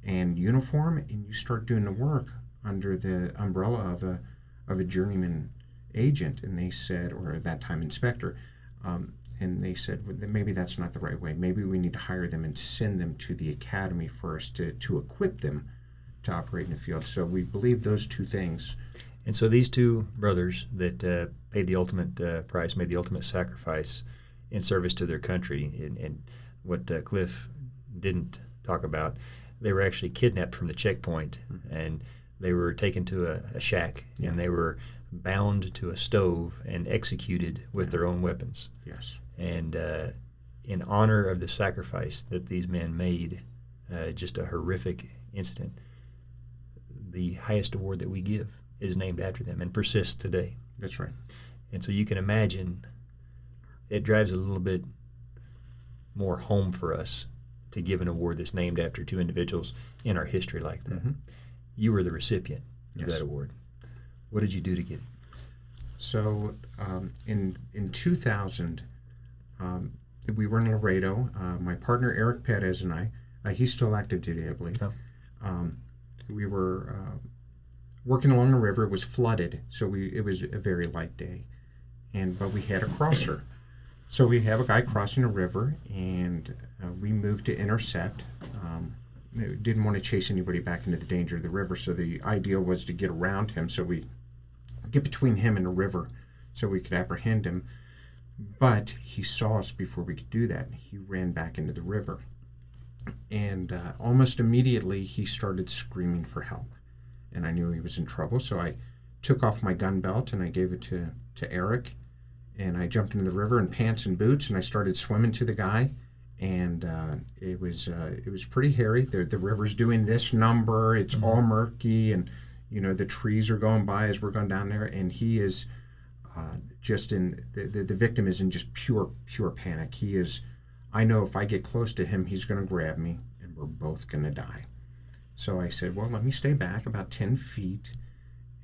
and uniform, and you start doing the work under the umbrella of a journeyman agent. And they said, or at that time inspector, and they said, well, maybe that's not the right way. Maybe we need to hire them and send them to the academy first to equip them to operate in the field. So we believe those 2 things. And so these 2 brothers that paid the ultimate price, made the ultimate sacrifice in service to their country, and what Cliff didn't talk about, they were actually kidnapped from the checkpoint, and they were taken to a shack, and they were bound to a stove and executed with their own weapons. Yes. And in honor of the sacrifice that these men made, just a horrific incident, the highest award that we give is named after them and persists today. That's right. And so you can imagine it drives a little bit more home for us to give an award that's named after 2 individuals in our history like that. Mm-hmm. You were the recipient of that award. What did you do to get it? So in 2000, we were in Laredo. My partner Eric Perez and I, he's still active duty, I believe. Oh. We were working along the river. It was flooded, so it was a very light day, but we had a crosser. So we have a guy crossing a river, and we moved to intercept. Didn't want to chase anybody back into the danger of the river, so the idea was to get around him, so we get between him and the river so we could apprehend him. But he saw us before we could do that. He ran back into the river. And almost immediately, he started screaming for help. And I knew he was in trouble, so I took off my gun belt and I gave it to Eric. And I jumped into the river in pants and boots, and I started swimming to the guy. And it was pretty hairy. The river's doing this number. It's all murky, and the trees are going by as we're going down there. And he is just in the victim is in just pure panic. He is. I know if I get close to him, he's going to grab me, and we're both going to die. So I said, well, let me stay back about 10 feet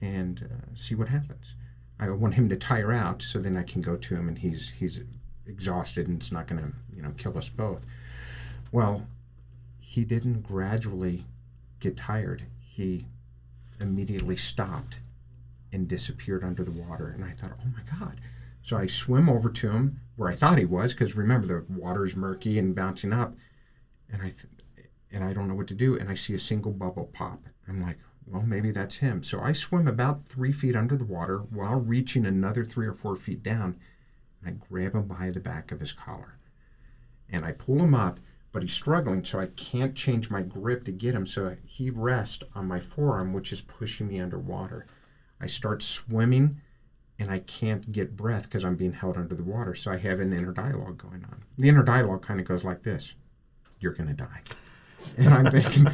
and see what happens. I want him to tire out so then I can go to him, and he's exhausted and it's not going to kill us both. Well, he didn't gradually get tired. He immediately stopped and disappeared under the water, and I thought, oh my God. So I swim over to him where I thought he was, because remember, the water's murky and bouncing up, and I don't know what to do, and I see a single bubble pop. I'm like, well, maybe that's him. So I swim about 3 feet under the water while reaching another 3 or 4 feet down, and I grab him by the back of his collar. And I pull him up, but he's struggling, so I can't change my grip to get him, so he rests on my forearm, which is pushing me underwater. I start swimming, and I can't get breath because I'm being held under the water, so I have an inner dialogue going on. The inner dialogue kind of goes like this: you're going to die. And I'm thinking,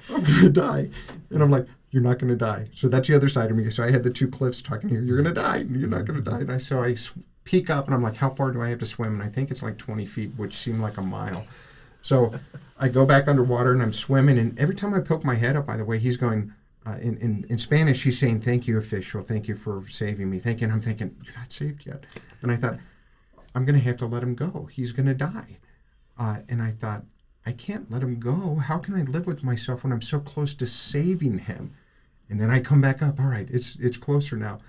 I'm going to die. And I'm like, you're not going to die. So that's the other side of me. So I had the 2 Cliffs talking here. You're going to die. You're not going to die. And I peek up, and I'm like, how far do I have to swim? And I think it's like 20 feet, which seemed like a mile. So I go back underwater, and I'm swimming. And every time I poke my head up, by the way, he's going, in Spanish, she's saying, "Thank you, official. Thank you for saving me. Thank you." And I'm thinking, "You're not saved yet." And I thought, I'm going to have to let him go. He's going to die. And I thought, I can't let him go. How can I live with myself when I'm so close to saving him? And then I come back up. All right, it's closer now.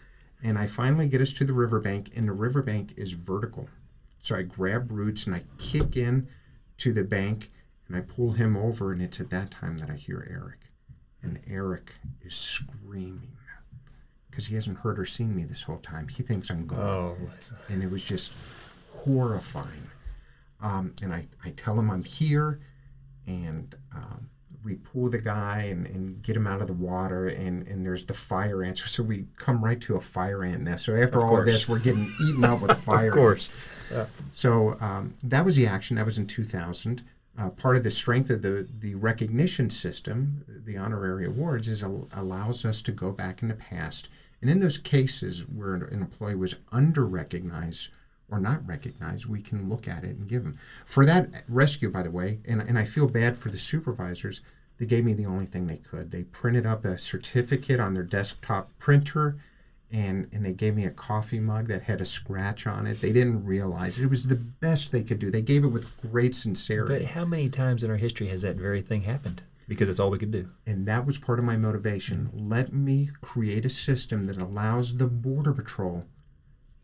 And I finally get us to the riverbank, and the riverbank is vertical. So I grab roots and I kick in to the bank, and I pull him over, and it's at that time that I hear Eric. And Eric is screaming because he hasn't heard or seen me this whole time. He thinks I'm gone. Oh. And it was just horrifying. And I tell him I'm here, and we pull the guy and get him out of the water, and there's the fire ants. So we come right to a fire ant nest. So after all of this, we're getting eaten up with fire Of course. ants. So that was the action. That was in 2000. Part of the strength of the recognition system, the honorary awards, is allows us to go back in the past. And in those cases where an employee was under-recognized or not recognized, we can look at it and give them. For that rescue, by the way, and I feel bad for the supervisors, they gave me the only thing they could. They printed up a certificate on their desktop printer, and they gave me a coffee mug that had a scratch on it. They didn't realize it. It was the best they could do. They gave it with great sincerity. But how many times in our history has that very thing happened? Because it's all we could do. And that was part of my motivation. Let me create a system that allows the Border Patrol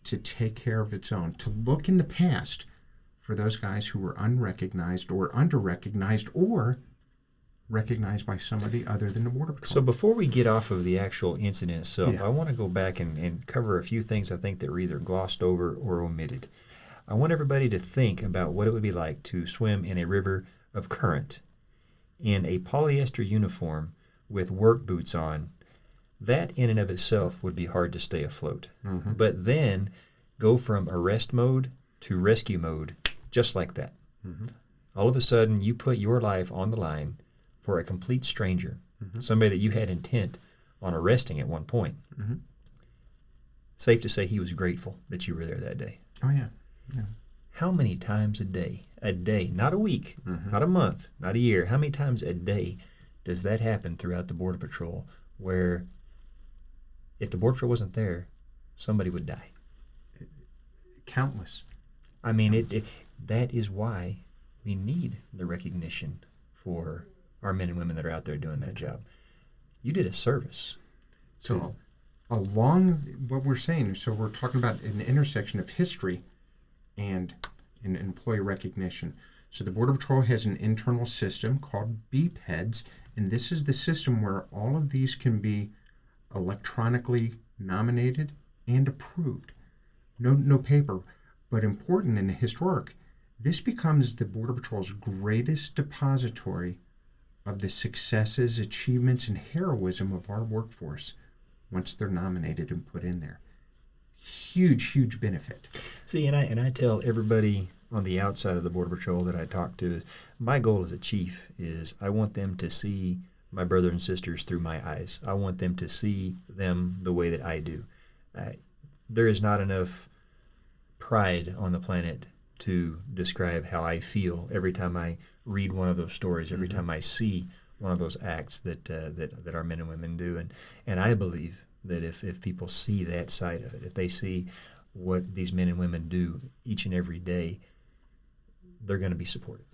to take care of its own, to look in the past for those guys who were unrecognized or under-recognized or recognized by somebody other than the Border Patrol. So before we get off of the actual incident itself, Yeah. I want to go back and cover a few things I think that were either glossed over or omitted. I want everybody to think about what it would be like to swim in a river of current in a polyester uniform with work boots on. That in and of itself would be hard to stay afloat. Mm-hmm. But then go from arrest mode to rescue mode just like that. Mm-hmm. All of a sudden, you put your life on the line for a complete stranger, somebody that you had intent on arresting at one point. Mm-hmm. Safe to say he was grateful that you were there that day. Oh, yeah. Yeah. How many times a day, not a week, not a month, not a year, how many times a day does that happen throughout the Border Patrol where if the Border Patrol wasn't there, somebody would die? Countless. I mean, that is why we need the recognition for our men and women that are out there doing that job. You did a service. So along what we're saying, so we're talking about an intersection of history and in employee recognition. So the Border Patrol has an internal system called BPEDS, and this is the system where all of these can be electronically nominated and approved. No paper, but important and historic. This becomes the Border Patrol's greatest depository of the successes, achievements, and heroism of our workforce once they're nominated and put in there. Huge benefit. See, and I tell everybody on the outside of the Border Patrol that I talk to, my goal as a chief is I want them to see my brothers and sisters through my eyes. I want them to see them the way that I do. There is not enough pride on the planet to describe how I feel every time I read one of those stories, every time I see one of those acts that our men and women do. And I believe that if people see that side of it, if they see what these men and women do each and every day, they're going to be supported.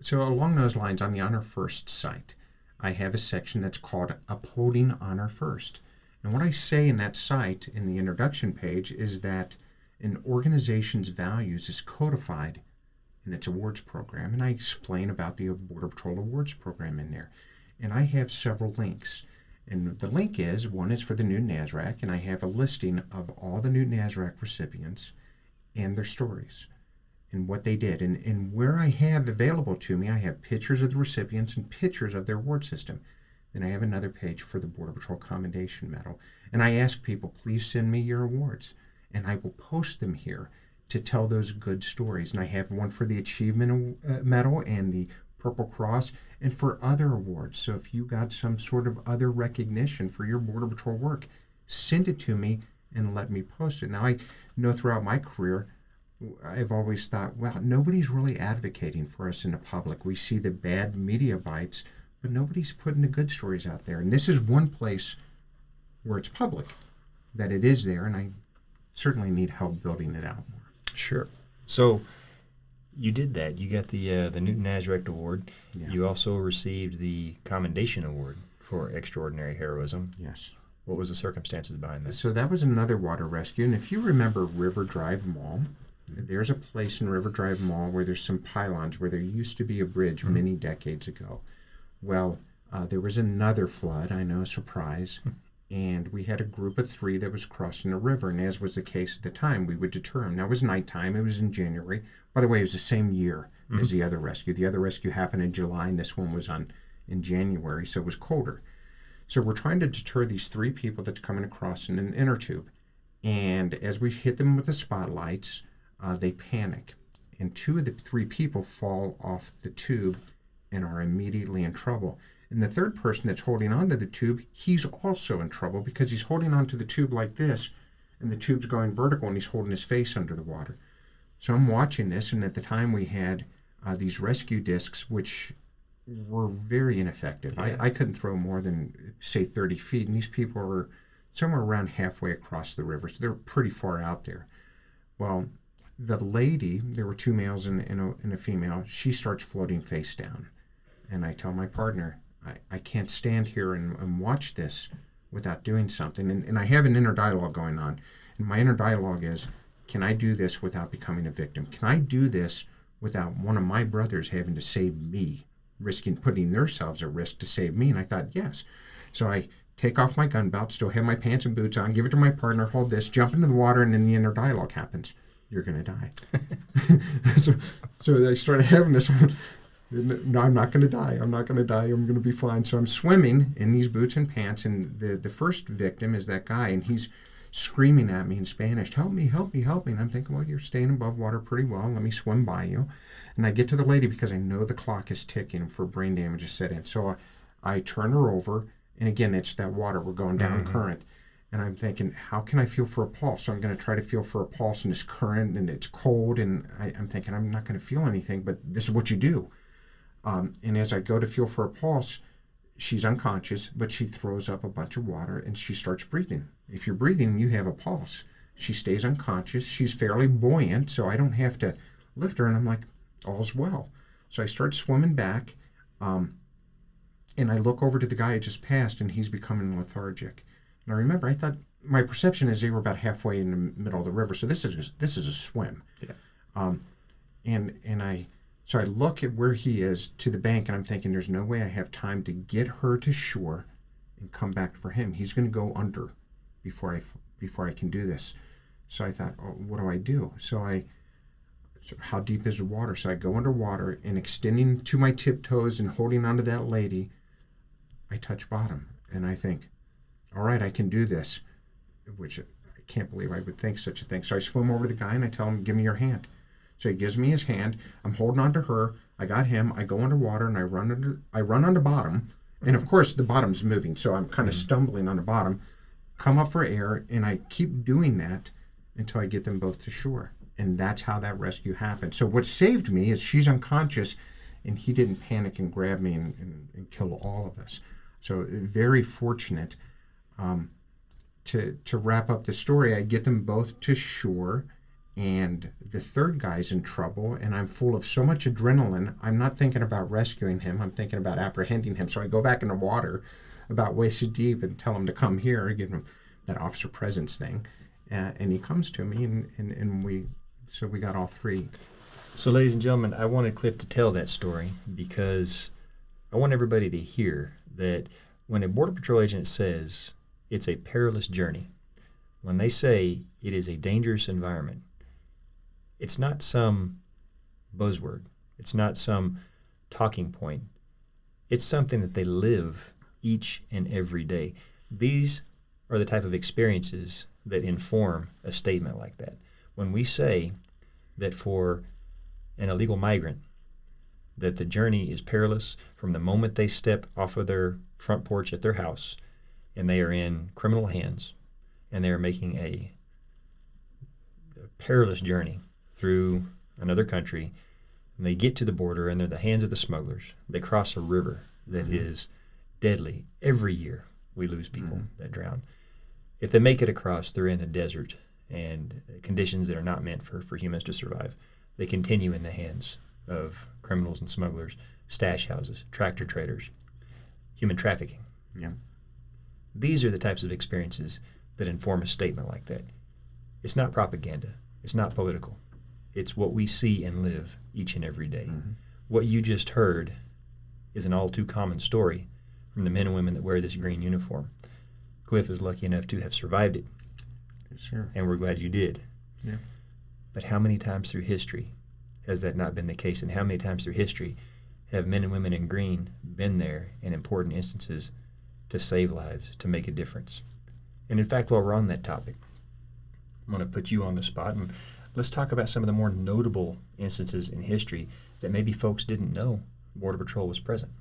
So along those lines, on the Honor First site, I have a section that's called Upholding Honor First. And what I say in that site, in the introduction page, is that an organization's values is codified in its awards program. And I explain about the Border Patrol Awards program in there. And I have several links. And the link is, one is for the new NASRAC, and I have a listing of all the new NASRAC recipients and their stories and what they did. And where I have available to me, I have pictures of the recipients and pictures of their award system. Then I have another page for the Border Patrol Commendation Medal. And I ask people, please send me your awards. And I will post them here to tell those good stories. And I have one for the Achievement Medal and the Purple Cross and for other awards. So if you got some sort of other recognition for your Border Patrol work, send it to me and let me post it. Now, I know throughout my career, I've always thought, well, nobody's really advocating for us in the public. We see the bad media bites, but nobody's putting the good stories out there. And this is one place where it's public that it is there, and I certainly need help building it out more. Sure. So you did that. You got the Newton Nazareth Award. Yeah. You also received the Commendation Award for Extraordinary Heroism. Yes. What was the circumstances behind that? So that was another water rescue. And if you remember River Drive Mall, there's a place in River Drive Mall where there's some pylons where there used to be a bridge many decades ago. Well, there was another flood, I know, surprise, and we had a group of 3 that was crossing the river, and as was the case at the time, we would deter them. Now, it was nighttime. It was in January. By the way, it was the same year as the other rescue. The other rescue happened in July, and this one was in January, so it was colder. So we're trying to deter these 3 people that's coming across in an inner tube, and as we hit them with the spotlights, they panic, and 2 of the 3 people fall off the tube and are immediately in trouble. And the third person that's holding onto the tube, he's also in trouble because he's holding onto the tube like this, and the tube's going vertical, and he's holding his face under the water. So I'm watching this, and at the time we had these rescue discs, which were very ineffective. Yeah. I couldn't throw more than, say, 30 feet, and these people were somewhere around halfway across the river, so they're pretty far out there. Well, the lady, there were 2 males and a female, she starts floating face down. And I tell my partner, I can't stand here and watch this without doing something. And I have an inner dialogue going on. And my inner dialogue is, can I do this without becoming a victim? Can I do this without one of my brothers having to save me, putting themselves at risk to save me? And I thought, yes. So I take off my gun belt, still have my pants and boots on, give it to my partner, hold this, jump into the water, and then the inner dialogue happens. You're going to die. so I started having this. No, I'm not going to die. I'm not going to die. I'm going to be fine. So I'm swimming in these boots and pants, and the first victim is that guy, and he's screaming at me in Spanish, help me, help me, help me. And I'm thinking, well, you're staying above water pretty well. Let me swim by you. And I get to the lady because I know the clock is ticking for brain damage to set in. So I turn her over, and again, it's that water. We're going down current. And I'm thinking, how can I feel for a pulse? So I'm going to try to feel for a pulse in this current, and it's cold, and I'm thinking, I'm not going to feel anything, but this is what you do. And as I go to feel for a pulse, she's unconscious, but she throws up a bunch of water, and she starts breathing. If you're breathing, you have a pulse. She stays unconscious. She's fairly buoyant, so I don't have to lift her, and I'm like, all's well. So I start swimming back, and I look over to the guy I just passed, and he's becoming lethargic. And I remember, I thought, my perception is they were about halfway in the middle of the river, so this is a swim. Yeah. So I look at where he is to the bank, and I'm thinking, there's no way I have time to get her to shore and come back for him. He's going to go under before I can do this. So I thought, oh, what do I do? So how deep is the water? So I go underwater, and extending to my tiptoes and holding onto that lady, I touch bottom, and I think, all right, I can do this, which I can't believe I would think such a thing. So I swim over to the guy, and I tell him, give me your hand. So he gives me his hand. I'm holding on to her. I got him. I go underwater, and I run on the bottom. And, of course, the bottom's moving, so I'm kind of stumbling on the bottom, come up for air, and I keep doing that until I get them both to shore. And that's how that rescue happened. So what saved me is she's unconscious, and he didn't panic and grab me and kill all of us. So very fortunate. To wrap up the story, I get them both to shore, and the third guy's in trouble, and I'm full of so much adrenaline, I'm not thinking about rescuing him, I'm thinking about apprehending him. So I go back in the water about waist deep and tell him to come here, give him that officer presence thing, and he comes to me, and we got all 3. So, ladies and gentlemen, I wanted Cliff to tell that story because I want everybody to hear that when a Border Patrol agent says it's a perilous journey, when they say it is a dangerous environment, it's not some buzzword. It's not some talking point. It's something that they live each and every day. These are the type of experiences that inform a statement like that. When we say that for an illegal migrant, that the journey is perilous from the moment they step off of their front porch at their house and they are in criminal hands and they are making a perilous journey through another country, and they get to the border and they're in the hands of the smugglers. They cross a river that is deadly. Every year we lose people that drown. If they make it across, they're in a desert and conditions that are not meant for humans to survive. They continue in the hands of criminals and smugglers, stash houses, tractor traders, human trafficking. Yeah. These are the types of experiences that inform a statement like that. It's not propaganda. It's not political. It's what we see and live each and every day. What you just heard is an all too common story from the men and women that wear this green uniform. Cliff is lucky enough to have survived it. Yes, sir. And we're glad you did. Yeah. But how many times through history has that not been the case? And how many times through history have men and women in green been there in important instances to save lives, to make a difference? And in fact, while we're on that topic, I'm going to put you on the spot and let's talk about some of the more notable instances in history that maybe folks didn't know Border Patrol was present.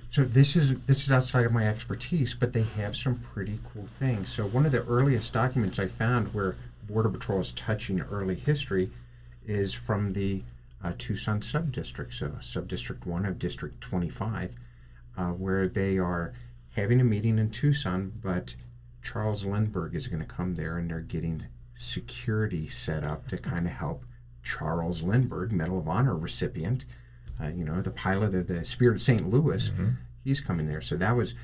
So this is outside of my expertise, but they have some pretty cool things. So one of the earliest documents I found where Border Patrol is touching early history is from the Tucson subdistrict, so Subdistrict 1 of District 25, where they are having a meeting in Tucson, but Charles Lindbergh is going to come there and they're getting security set up to kind of help Charles Lindbergh, Medal of Honor recipient, the pilot of the Spirit of St. Louis. He's coming there. So that was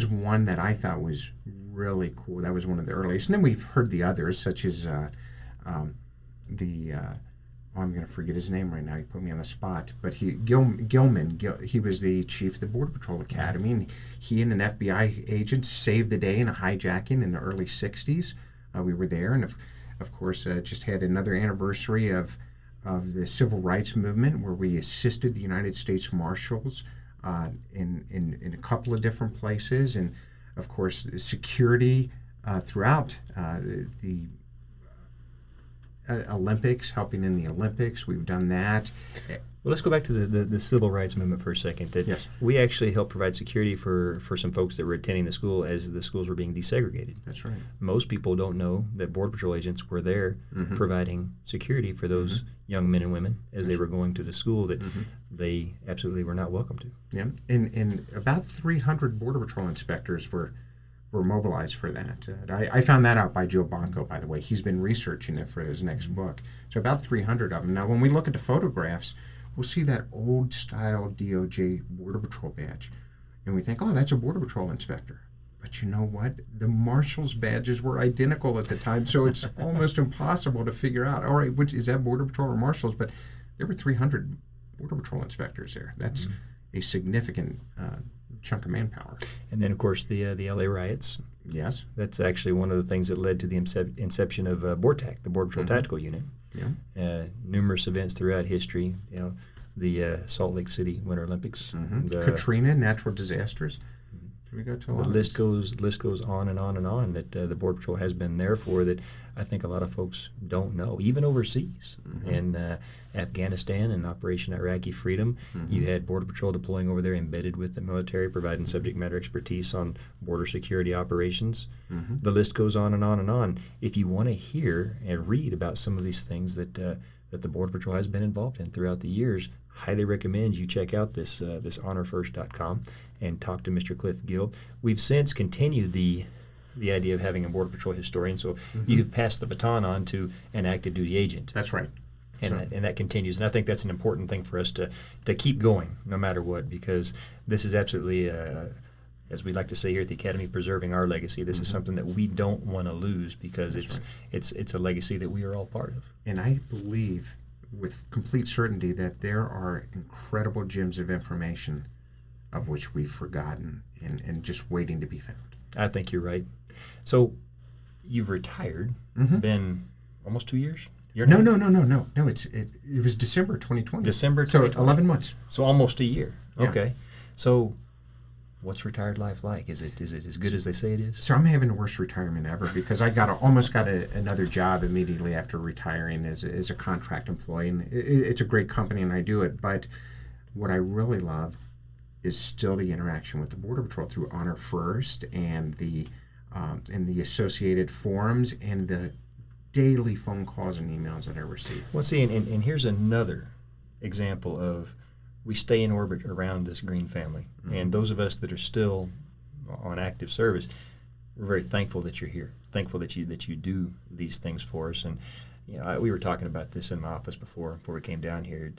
one that I thought was really cool. That was one of the earliest. And then we've heard the others, such as I'm going to forget his name right now. He put me on the spot. But Gilman, he was the chief of the Border Patrol Academy, and he and an FBI agent saved the day in a hijacking in the early 60s. We were there, and of course, just had another anniversary of the Civil Rights Movement, where we assisted the United States Marshals in a couple of different places, and of course, security throughout the Olympics, helping in the Olympics. We've done that. Well, let's go back to the Civil Rights Movement for a second. Yes. We actually helped provide security for some folks that were attending the school as the schools were being desegregated. That's right. Most people don't know that Border Patrol agents were there providing security for those young men and women as they were going to the school that they absolutely were not welcome to. Yeah, and about 300 Border Patrol inspectors were mobilized for that. I found that out by Joe Bonco, by the way. He's been researching it for his next book. So about 300 of them. Now, when we look at the photographs, we'll see that old-style DOJ Border Patrol badge. And we think, oh, that's a Border Patrol inspector. But you know what? The Marshals badges were identical at the time, so it's almost impossible to figure out, all right, which is that Border Patrol or Marshals? But there were 300 Border Patrol inspectors there. That's a significant chunk of manpower. And then, of course, the LA riots. Yes. That's actually one of the things that led to the inception of BORTAC, the Border Patrol Tactical Unit. Yeah. Numerous events throughout history, the Salt Lake City Winter Olympics. And, Katrina, natural disasters. We go to the list goes on and on and on that the Border Patrol has been there for that I think a lot of folks don't know. Even overseas in Afghanistan and Operation Iraqi Freedom, you had Border Patrol deploying over there embedded with the military, providing subject matter expertise on border security operations. The list goes on and on and on. If you want to hear and read about some of these things that the Border Patrol has been involved in throughout the years, highly recommend you check out this honorfirst.com and talk to Mr. Cliff Gill. We've since continued the idea of having a Border Patrol historian, so you've passed the baton on to an active duty agent. That's right. And that continues. And I think that's an important thing for us to keep going no matter what, because this is absolutely, as we like to say here at the Academy, preserving our legacy. This is something that we don't want to lose because it's a legacy that we are all part of. And I believe with complete certainty that there are incredible gems of information of which we've forgotten and just waiting to be found. I think you're right. So you've retired, been almost 2 years? No. It was December 2020. December 2020. So 11 months. So almost a year. Yeah. Okay. So what's retired life like? Is it as good as they say it is? So I'm having the worst retirement ever because I almost got another job immediately after retiring as a contract employee. And it's a great company and I do it. But what I really love is still the interaction with the Border Patrol through Honor First and the associated forums and the daily phone calls and emails that I receive. Well, see, and here's another example of we stay in orbit around this green family. And those of us that are still on active service, we're very thankful that you're here, thankful that you do these things for us. And we were talking about this in my office before we came down here.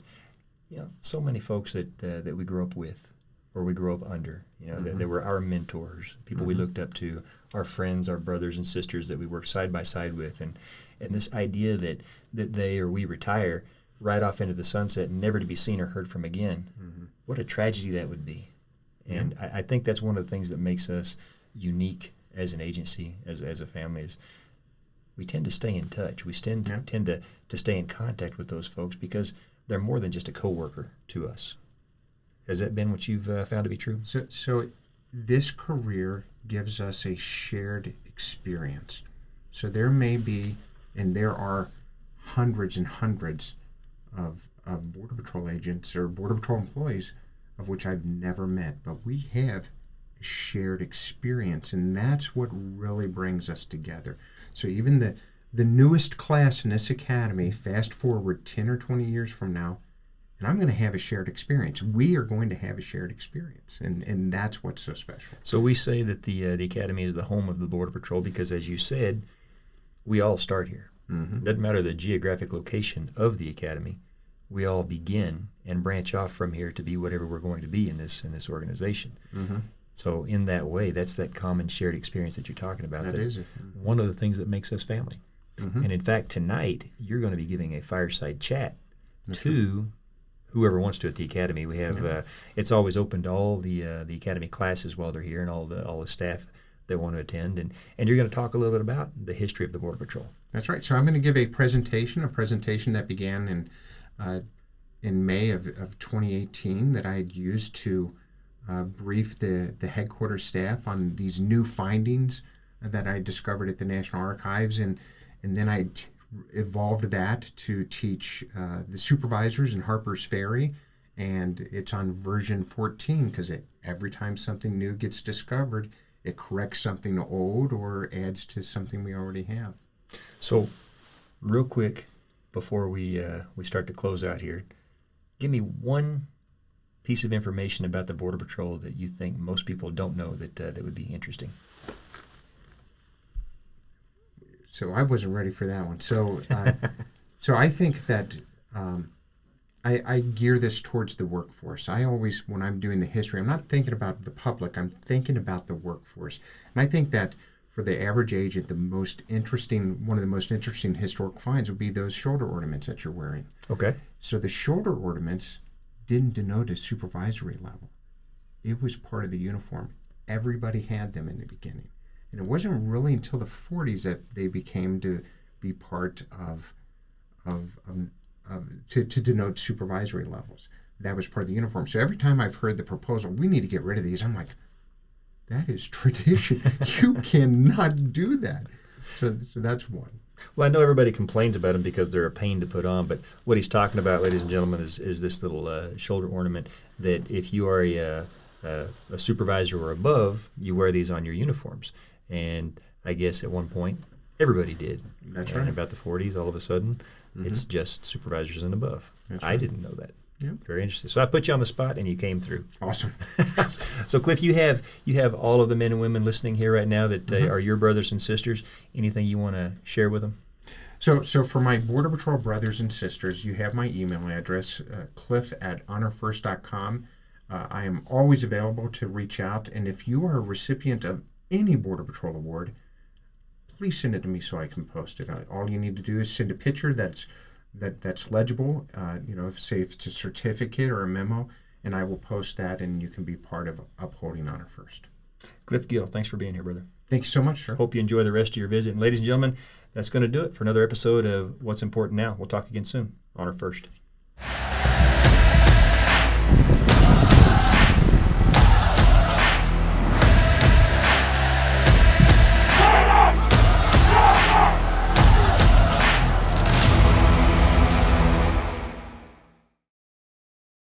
So many folks that we grew up with or we grew up under, they were our mentors, people we looked up to, our friends, our brothers and sisters that we worked side by side with. And this idea that they or we retire right off into the sunset and never to be seen or heard from again, what a tragedy that would be. And I think that's one of the things that makes us unique as an agency, as a family, is we tend to stay in touch. We tend to stay in contact with those folks because they're more than just a coworker to us. Has that been what you've found to be true? So this career gives us a shared experience. So there may be, and there are hundreds and hundreds of Border Patrol agents or Border Patrol employees of which I've never met, but we have a shared experience, and that's what really brings us together. So even the newest class in this academy, fast forward 10 or 20 years from now, and I'm going to have a shared experience. We are going to have a shared experience, and that's what's so special. So we say that the academy is the home of the Border Patrol because, as you said, we all start here. It doesn't matter the geographic location of the academy. We all begin and branch off from here to be whatever we're going to be in this organization. So in that way, that's that common shared experience that you're talking about. That is it. One of the things that makes us family. And in fact, tonight, you're going to be giving a fireside chat to whoever wants to at the academy. We have it's always open to all the academy classes while they're here, and all the staff that want to attend. And you're going to talk a little bit about the history of the Border Patrol. That's right. So I'm going to give a presentation that began in May of 2018 that I had used to brief the headquarters staff on these new findings that I discovered at the National Archives, and then I evolved that to teach the supervisors in Harper's Ferry, and it's on version 14 because every time something new gets discovered, it corrects something old or adds to something we already have. So, real quick, before we start to close out here, give me one piece of information about the Border Patrol that you think most people don't know that would be interesting. So I wasn't ready for that one. So I think that I gear this towards the workforce. I always, when I'm doing the history, I'm not thinking about the public. I'm thinking about the workforce. And I think that for the average agent, one of the most interesting historic finds would be those shoulder ornaments that you're wearing. Okay. So the shoulder ornaments didn't denote a supervisory level. It was part of the uniform. Everybody had them in the beginning. And it wasn't really until the 40s that they became to be part of to denote supervisory levels. That was part of the uniform. So every time I've heard the proposal, we need to get rid of these, I'm like, that is tradition. You cannot do that. So that's one. Well, I know everybody complains about them because they're a pain to put on, but what he's talking about, ladies and gentlemen, is this little shoulder ornament that if you are a supervisor or above, you wear these on your uniforms. And I guess at one point, everybody did. That's and right. In about the 40s, all of a sudden, it's just supervisors and above. That's I right. didn't know that. Yep. Very interesting. So I put you on the spot, and you came through. Awesome. So, Cliff, you have all of the men and women listening here right now that are your brothers and sisters. Anything you want to share with them? So for my Border Patrol brothers and sisters, you have my email address, cliff@honorfirst.com. I am always available to reach out, and if you are a recipient of any Border Patrol award, please send it to me so I can post it. All you need to do is send a picture that's legible, say if it's a certificate or a memo, and I will post that, and you can be part of upholding Honor First. Cliff Gill, thanks for being here, brother. Thank you so much, sir. Hope you enjoy the rest of your visit. And ladies and gentlemen, that's going to do it for another episode of What's Important Now. We'll talk again soon. Honor First.